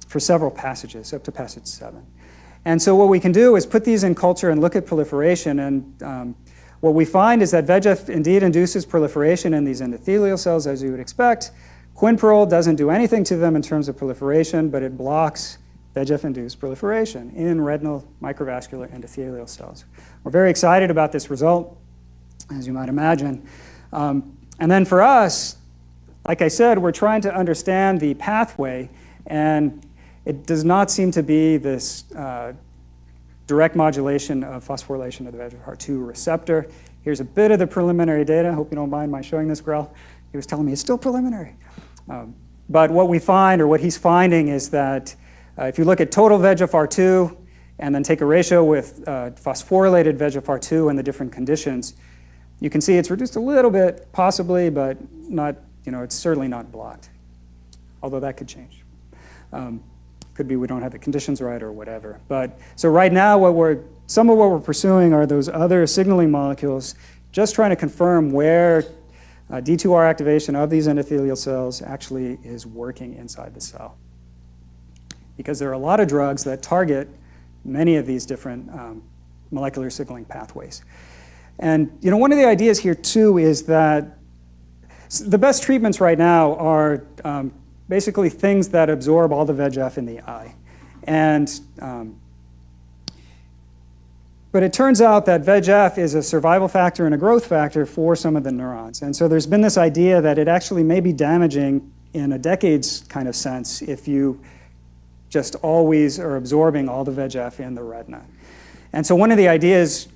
Speaker 2: for several passages, up to passage 7. And so what we can do is put these in culture and look at proliferation, and what we find is that VEGF indeed induces proliferation in these endothelial cells, as you would expect. Quinpirole doesn't do anything to them in terms of proliferation, but it blocks VEGF-induced proliferation in retinal microvascular endothelial cells. We're very excited about this result, as you might imagine. And then for us, like I said, we're trying to understand the pathway, and it does not seem to be this direct modulation of phosphorylation of the VEGFR2 receptor. Here's a bit of the preliminary data. I hope you don't mind my showing this, Grell. He was telling me it's still preliminary. But what we find, or what he's finding, is that if you look at total VEGFR2 and then take a ratio with phosphorylated VEGFR2 and the different conditions, you can see it's reduced a little bit, possibly, but not, it's certainly not blocked, although that could change. Could be we don't have the conditions right or whatever. But so right now, some of what we're pursuing are those other signaling molecules, just trying to confirm where D2R activation of these endothelial cells actually is working inside the cell. Because there are a lot of drugs that target many of these different molecular signaling pathways. And one of the ideas here too is that the best treatments right now are basically things that absorb all the VEGF in the eye. But it turns out that VEGF is a survival factor and a growth factor for some of the neurons. And so there's been this idea that it actually may be damaging in a decades kind of sense if you just always are absorbing all the VEGF in the retina. And so one of the ideas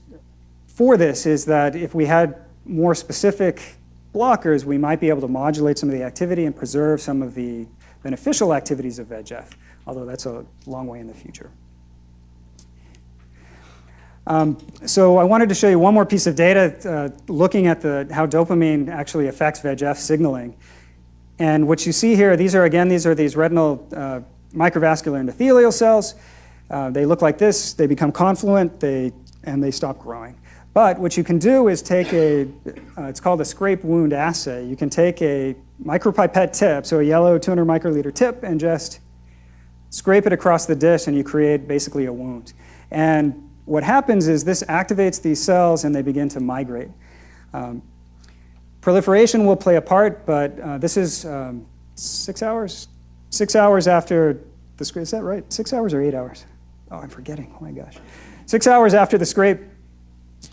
Speaker 2: for this is that if we had more specific blockers, we might be able to modulate some of the activity and preserve some of the beneficial activities of VEGF, although that's a long way in the future. So I wanted to show you one more piece of data looking at how dopamine actually affects VEGF signaling. And what you see here, these are these retinal microvascular endothelial cells. They look like this. They become confluent, and they stop growing. But what you can do is take it's called a scrape wound assay. You can take a micropipette tip, so a yellow 200 microliter tip, and just scrape it across the dish, and you create basically a wound. And what happens is this activates these cells, and they begin to migrate. Proliferation will play a part, but this is 6 hours. 6 hours after the scrape. Is that right? 6 hours or 8 hours? Oh, I'm forgetting. Oh my gosh. 6 hours after the scrape,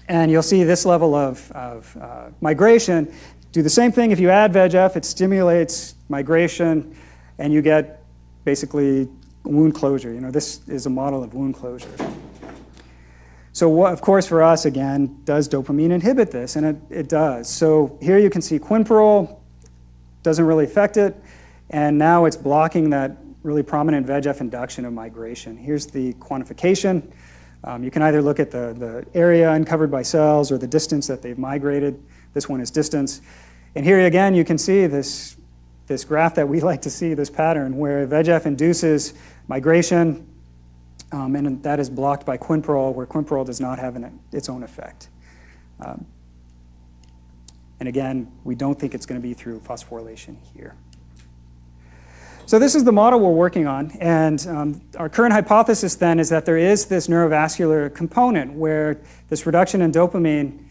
Speaker 2: and you'll see this level of migration. Do the same thing if you add VEGF. It stimulates migration, and you get basically wound closure. This is a model of wound closure. So of course, for us, again, does dopamine inhibit this? And it does. So here you can see quinpirole doesn't really affect it, and now it's blocking that really prominent VEGF induction of migration. Here's the quantification. You can either look at the area uncovered by cells or the distance that they've migrated. This one is distance. And here again, you can see this graph that we like to see, this pattern, where VEGF induces migration, and that is blocked by quinpirole, where quinpirole does not have its own effect. And again, we don't think it's going to be through phosphorylation here. So this is the model we're working on, and our current hypothesis then is that there is this neurovascular component where this reduction in dopamine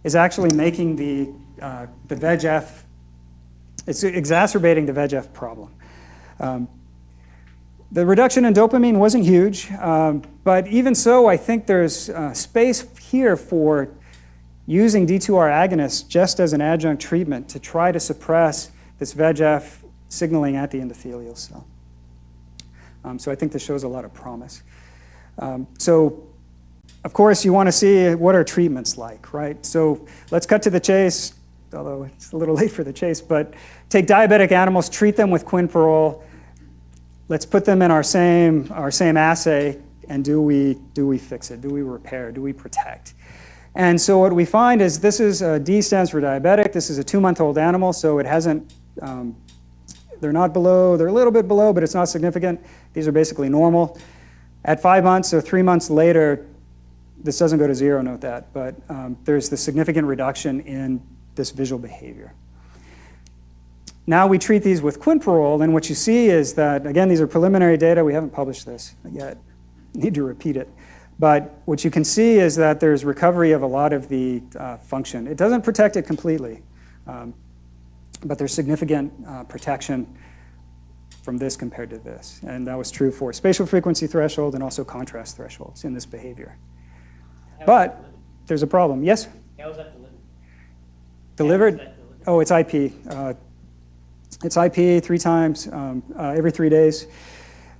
Speaker 2: is actually making the VEGF, it's exacerbating the VEGF problem. The reduction in dopamine wasn't huge, but even so, I think there's space here for using D2R agonists just as an adjunct treatment to try to suppress this VEGF signaling at the endothelial cell. So I think this shows a lot of promise. So of course, you want to see what are treatments like, right? So let's cut to the chase, although it's a little late for the chase, but take diabetic animals, treat them with quinpirole. Let's put them in our same assay, and do we fix it? Do we repair? Do we protect? And so what we find is this is D stands for diabetic. This is a 2-month-old animal, so it hasn't. They're not below. They're a little bit below, but it's not significant. These are basically normal. At 5 months, so 3 months later, this doesn't go to zero. Note that, but there's the significant reduction in this visual behavior. Now we treat these with quinpirole, and what you see is that, again, these are preliminary data. We haven't published this yet. Need to repeat it. But what you can see is that there's recovery of a lot of the function. It doesn't protect it completely, but there's significant protection from this compared to this. And that was true for spatial frequency threshold and also contrast thresholds in this behavior. But there's a problem. Yes?
Speaker 9: How is that delivered?
Speaker 2: Delivered? Oh, it's IP. It's IP 3 times every 3 days.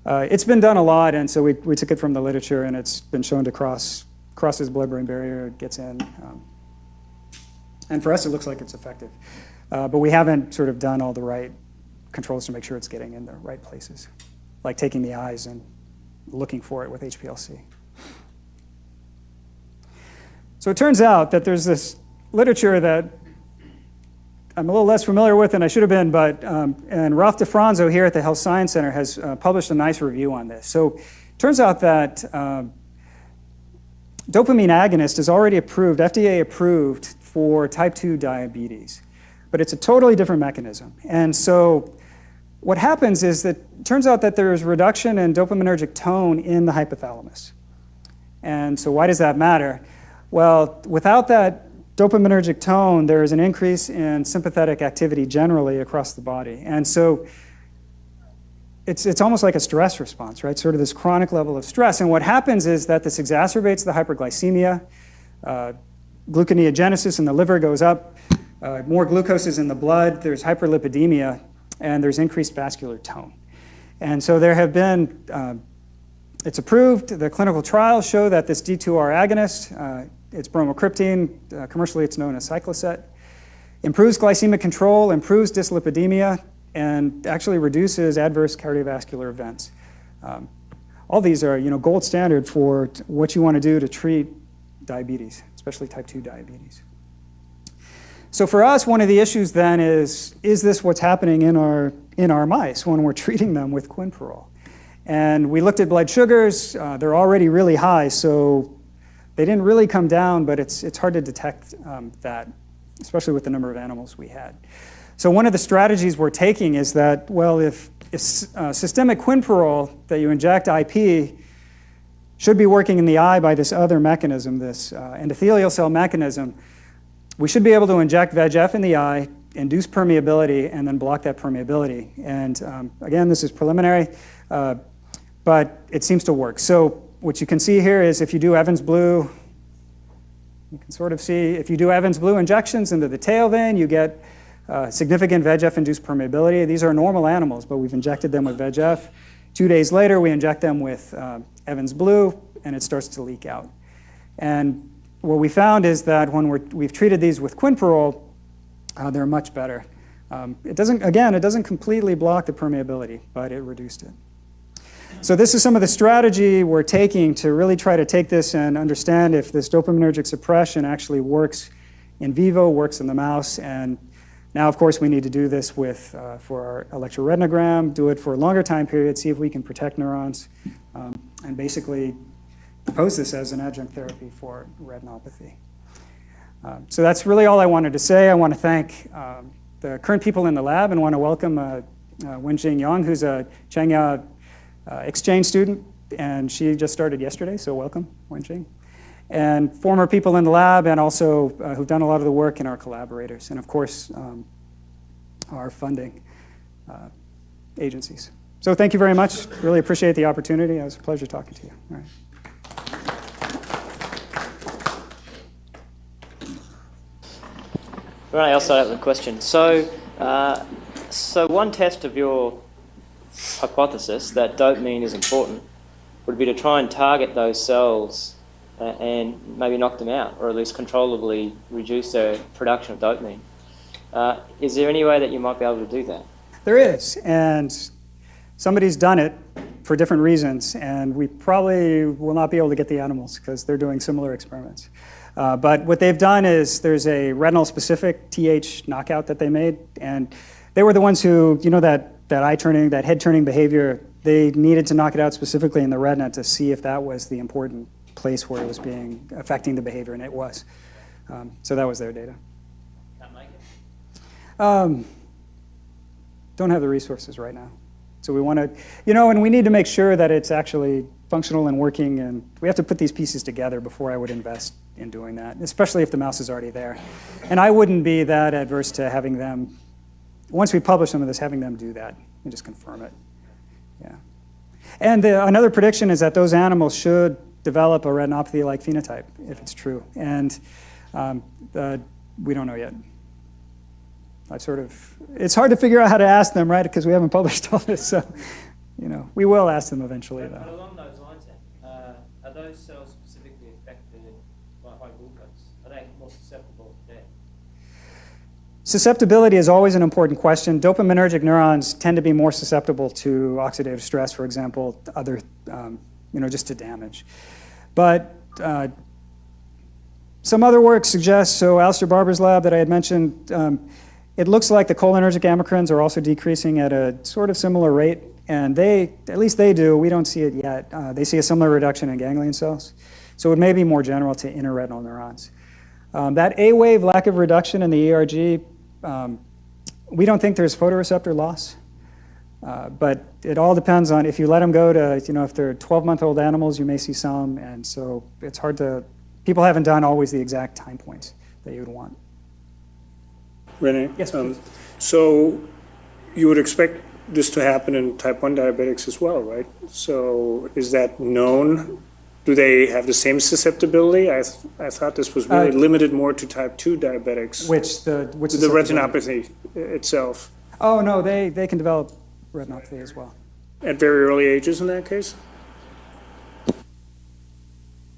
Speaker 2: It's been done a lot, and so we took it from the literature, and it's been shown to cross this blood-brain barrier, it gets in. And for us, it looks like it's effective. But we haven't sort of done all the right controls to make sure it's getting in the right places, like taking the eyes and looking for it with HPLC. So it turns out that there's this literature that I'm a little less familiar with than I should have been, but and Ralph DeFranzo here at the Health Science Center has published a nice review on this. So it turns out that dopamine agonist is already approved, FDA approved for type 2 diabetes, but it's a totally different mechanism. And so what happens is that it turns out that there is reduction in dopaminergic tone in the hypothalamus. And so why does that matter? Well, without that dopaminergic tone, there is an increase in sympathetic activity generally across the body. And so it's almost like a stress response, right? Sort of this chronic level of stress. And what happens is that this exacerbates the hyperglycemia. Gluconeogenesis in the liver goes up. More glucose is in the blood. There's hyperlipidemia, and there's increased vascular tone. And so there have been, it's approved. The clinical trials show that this D2R agonist, it's bromocriptine, commercially it's known as cycloset, improves glycemic control, improves dyslipidemia, and actually reduces adverse cardiovascular events. All these are, gold standard for what you want to do to treat diabetes, especially type 2 diabetes. So for us, one of the issues then is this what's happening in our mice when we're treating them with quinpirole? And we looked at blood sugars. They're already really high, so they didn't really come down, but it's hard to detect that, especially with the number of animals we had. So one of the strategies we're taking is that, well, if systemic quinpirole that you inject IP should be working in the eye by this other mechanism, this endothelial cell mechanism, we should be able to inject VEGF in the eye, induce permeability, and then block that permeability. And again, this is preliminary, but it seems to work. So what you can see here is if you do Evans blue, you can sort of see if you do Evans blue injections into the tail vein, you get significant VEGF-induced permeability. These are normal animals, but we've injected them with VEGF. 2 days later, we inject them with Evans blue, and it starts to leak out. And what we found is that when we've treated these with quinpirole, they're much better. It doesn't completely block the permeability, but it reduced it. So this is some of the strategy we're taking to really try to take this and understand if this dopaminergic suppression actually works in vivo, works in the mouse. And now, of course, we need to do this for our electroretinogram, do it for a longer time period, see if we can protect neurons, and basically propose this as an adjunct therapy for retinopathy. So that's really all I wanted to say. I want to thank the current people in the lab and want to welcome Wenjing Yang, who's a Chengya exchange student, and she just started yesterday, so welcome, Wenjing. And former people in the lab and also who've done a lot of the work and our collaborators, and of course, our funding agencies. So thank you very much. Really appreciate the opportunity. It was a pleasure talking to you. All right.
Speaker 1: Right, I'll start out with a question. So one test of your hypothesis that dopamine is important would be to try and target those cells and maybe knock them out, or at least controllably reduce their production of dopamine. Is there any way that you might be able to do that?
Speaker 2: There is, and somebody's done it for different reasons, and we probably will not be able to get the animals because they're doing similar experiments. But what they've done is there's a retinal-specific TH knockout that they made, and they were the ones who, that eye-turning, that head-turning behavior, they needed to knock it out specifically in the retina to see if that was the important place where it was affecting the behavior, and it was. So that was their data.
Speaker 1: Can't make it?
Speaker 2: Don't have the resources right now. So we want to, and we need to make sure that it's actually functional and working, and we have to put these pieces together before I would invest in doing that, especially if the mouse is already there. And I wouldn't be that adverse to having them, once we publish some of this, having them do that and just confirm it. Yeah. And another prediction is that those animals should develop a retinopathy-like phenotype, if it's true. And we don't know yet. It's hard to figure out how to ask them, right? Because we haven't published all this. So, we will ask them eventually, though.
Speaker 1: But along those lines, then, are those cells specifically affected by high glucose? Are they more susceptible to death?
Speaker 2: Susceptibility is always an important question. Dopaminergic neurons tend to be more susceptible to oxidative stress, for example, other, just to damage. But some other work suggests, so Alistair Barber's lab that I had mentioned, it looks like the cholinergic amacrines are also decreasing at a sort of similar rate, and at least they do, we don't see it yet. They see a similar reduction in ganglion cells. So it may be more general to intraretinal neurons. That A-wave lack of reduction in the ERG, we don't think there's photoreceptor loss, but it all depends on if you let them go to, if they're 12-month-old animals, you may see some, and so it's hard to, people haven't done always the exact time points that you would want.
Speaker 3: Rene?
Speaker 2: Yes, please.
Speaker 3: So you would expect this to happen in type 1 diabetics as well, right? So is that known? Do they have the same susceptibility? I thought this was really limited more to type 2 diabetics.
Speaker 2: Which
Speaker 3: the retinopathy itself.
Speaker 2: Oh, no, they can develop retinopathy as well.
Speaker 3: At very early ages in that case?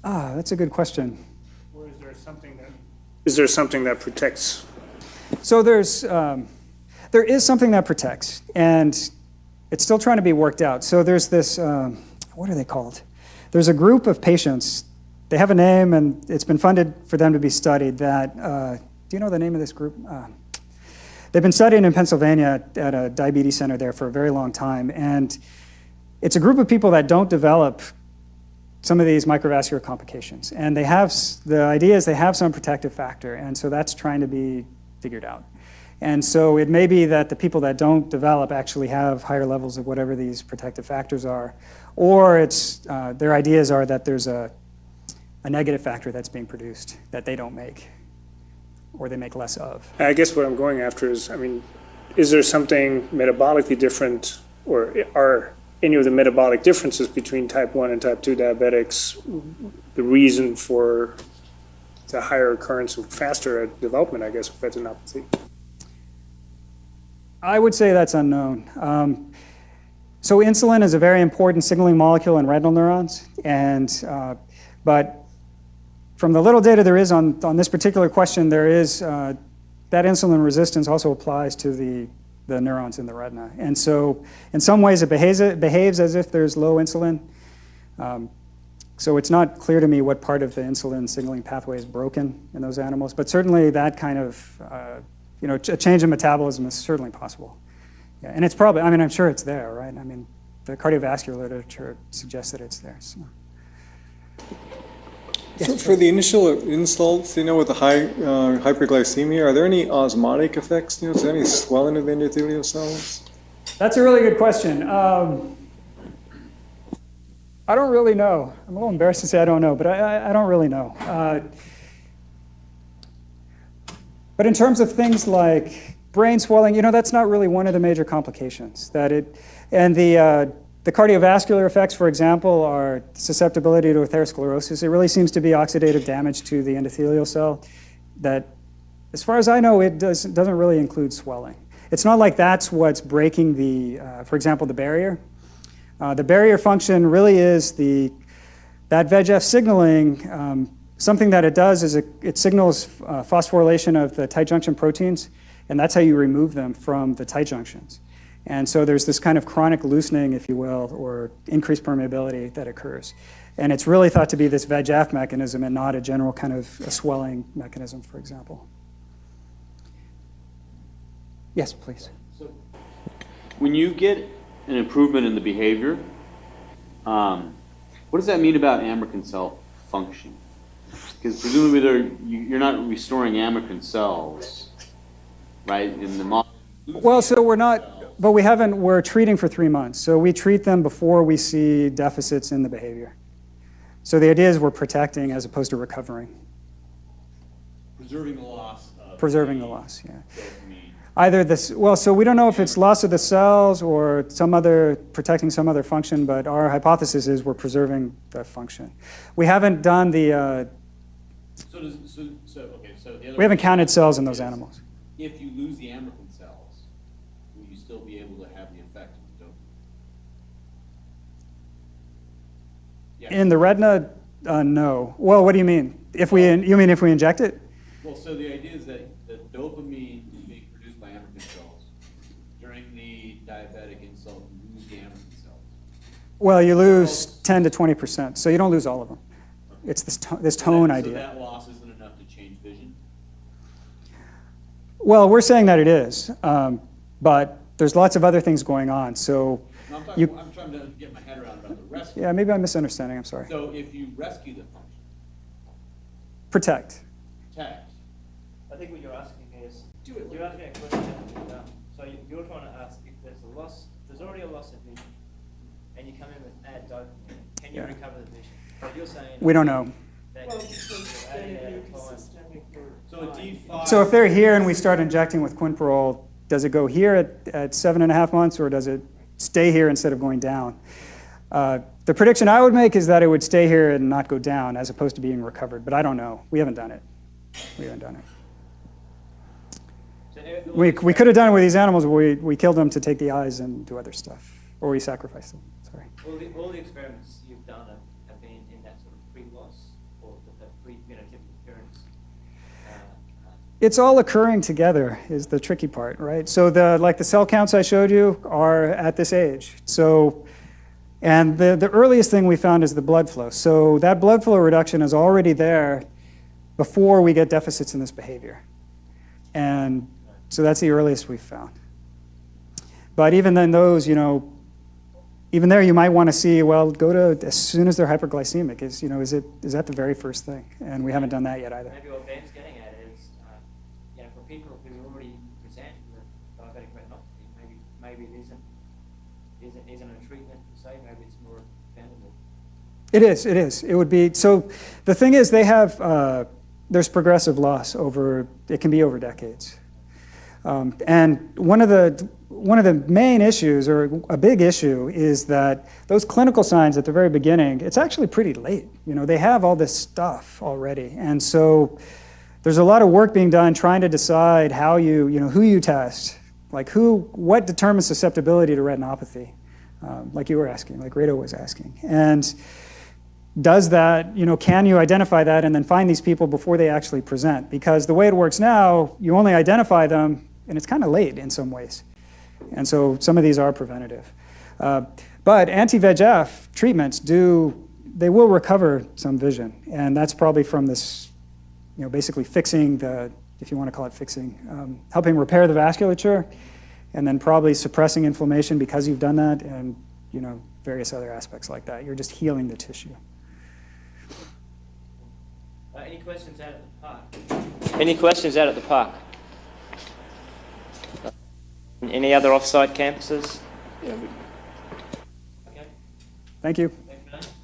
Speaker 2: That's a good question.
Speaker 3: Or is there something that protects?
Speaker 2: So there is something that protects, and it's still trying to be worked out. So there's this, what are they called? There's a group of patients they have a name, and it's been funded for them to be studied. That do you know the name of this group? They've been studying in Pennsylvania at a diabetes center there for a very long time, and it's a group of people that don't develop some of these microvascular complications. And they have, the idea is they have some protective factor, and so that's trying to be figured out. And so it may be that the people that don't develop actually have higher levels of whatever these protective factors are, or it's, their ideas are that there's a negative factor that's being produced that they don't make, or they make less of.
Speaker 3: I guess what I'm going after is, I mean, is there something metabolically different, or are any of the metabolic differences between type 1 and type 2 diabetics the reason for the higher occurrence and faster development, I guess, of retinopathy?
Speaker 2: I would say that's unknown. So insulin is a very important signaling molecule in retinal neurons, and but from the little data there is on this particular question, there is that insulin resistance also applies to the neurons in the retina. And so in some ways it behaves as if there's low insulin. So it's not clear to me what part of the insulin signaling pathway is broken in those animals, but certainly that kind of, a change in metabolism is certainly possible. Yeah, and it's probably, I mean, I'm sure it's there, right? I mean, the cardiovascular literature suggests that it's there. So.
Speaker 6: Yes. For the initial insults, with the high hyperglycemia, are there any osmotic effects? Is there any swelling of the endothelial cells?
Speaker 2: That's a really good question. I don't really know. I'm a little embarrassed to say I don't know, but I don't really know. But in terms of things like brain swelling, that's not really one of the major complications. And the cardiovascular effects, for example, are susceptibility to atherosclerosis. It really seems to be oxidative damage to the endothelial cell that, as far as I know, it doesn't really include swelling. It's not like that's what's breaking for example, the barrier. The barrier function really is that VEGF signaling. Something that it does is it signals phosphorylation of the tight junction proteins, and that's how you remove them from the tight junctions. And so there's this kind of chronic loosening, if you will, or increased permeability that occurs. And it's really thought to be this VEGF mechanism and not a general kind of a swelling mechanism, for example. Yes, please.
Speaker 5: So when you get an improvement in the behavior, what does that mean about amacrine cell function? Because presumably you're not restoring amacrine cells, right, in the model.
Speaker 2: Well, so we're not. But we're treating for 3 months. So we treat them before we see deficits in the behavior. So the idea is we're protecting as opposed to recovering.
Speaker 5: Preserving the loss of
Speaker 2: Preserving the loss, yeah.
Speaker 5: dopamine.
Speaker 2: Either this, so we don't know if it's loss of the cells or protecting some other function, but our hypothesis is we're preserving the function. We haven't done the, we haven't counted cells in those animals.
Speaker 5: If you lose the amacrine cells, will you still be able to have the effect of the dopamine? Yeah.
Speaker 2: In the retina, no. Well, what do you mean? You mean if we inject it?
Speaker 5: Well, so the idea is that the dopamine is being produced by amacrine cells. During the diabetic insult, you lose the amacrine cells.
Speaker 2: Well, you lose 10 to 20%, so you don't lose all of them. Okay. It's this tone idea.
Speaker 5: So that loss isn't enough to change vision?
Speaker 2: Well, we're saying that it is, but there's lots of other things going on. So
Speaker 5: I'm trying to get my head around about the rescue.
Speaker 2: Yeah, maybe I'm misunderstanding. I'm sorry.
Speaker 5: So if you rescue the function,
Speaker 2: protect.
Speaker 9: I think what you're asking is, you're asking a question. So you're trying to ask if there's already a loss of vision, and you come in with add dopamine, can you recover the vision? But you're saying
Speaker 2: we don't know. So if they're here and we start injecting with quinpirole, does it go here at 7.5 months, or does it stay here instead of going down? The prediction I would make is that it would stay here and not go down, as opposed to being recovered. But I don't know. We haven't done it. We could have done it with these animals, but we killed them to take the eyes and do other stuff, or we sacrificed them. Sorry.
Speaker 9: All the experiments you've done have been in that sort of pre-loss or the pre-phenotypic appearance.
Speaker 2: It's all occurring together is the tricky part, right? So the cell counts I showed you are at this age. So And the earliest thing we found is the blood flow. So that blood flow reduction is already there before we get deficits in this behavior. And so that's the earliest we've found. But even then those, even there you might want to see, well, go to as soon as they're hyperglycemic. Is that the very first thing? And we haven't done that yet either.
Speaker 1: Maybe what Ben's getting at is, for people who already present with diabetic retinopathy, maybe it isn't a treatment per se, maybe it's more preventable.
Speaker 2: It is. It would be, so the thing is they have, there's progressive loss it can be over decades. And one of the main issues, or a big issue, is that those clinical signs at the very beginning, it's actually pretty late. They have all this stuff already. And so there's a lot of work being done trying to decide how who you test, like what determines susceptibility to retinopathy, like you were asking, like Rado was asking. And does that, can you identify that and then find these people before they actually present? Because the way it works now, you only identify them, and it's kind of late in some ways. And so some of these are preventative. But anti-VEGF treatments they will recover some vision. And that's probably from this, basically fixing if you want to call it fixing, helping repair the vasculature, and then probably suppressing inflammation because you've done that, and various other aspects like that. You're just healing the tissue.
Speaker 1: Any questions out at the park? Any questions out at the park? Any other off-site campuses?
Speaker 2: Thank you.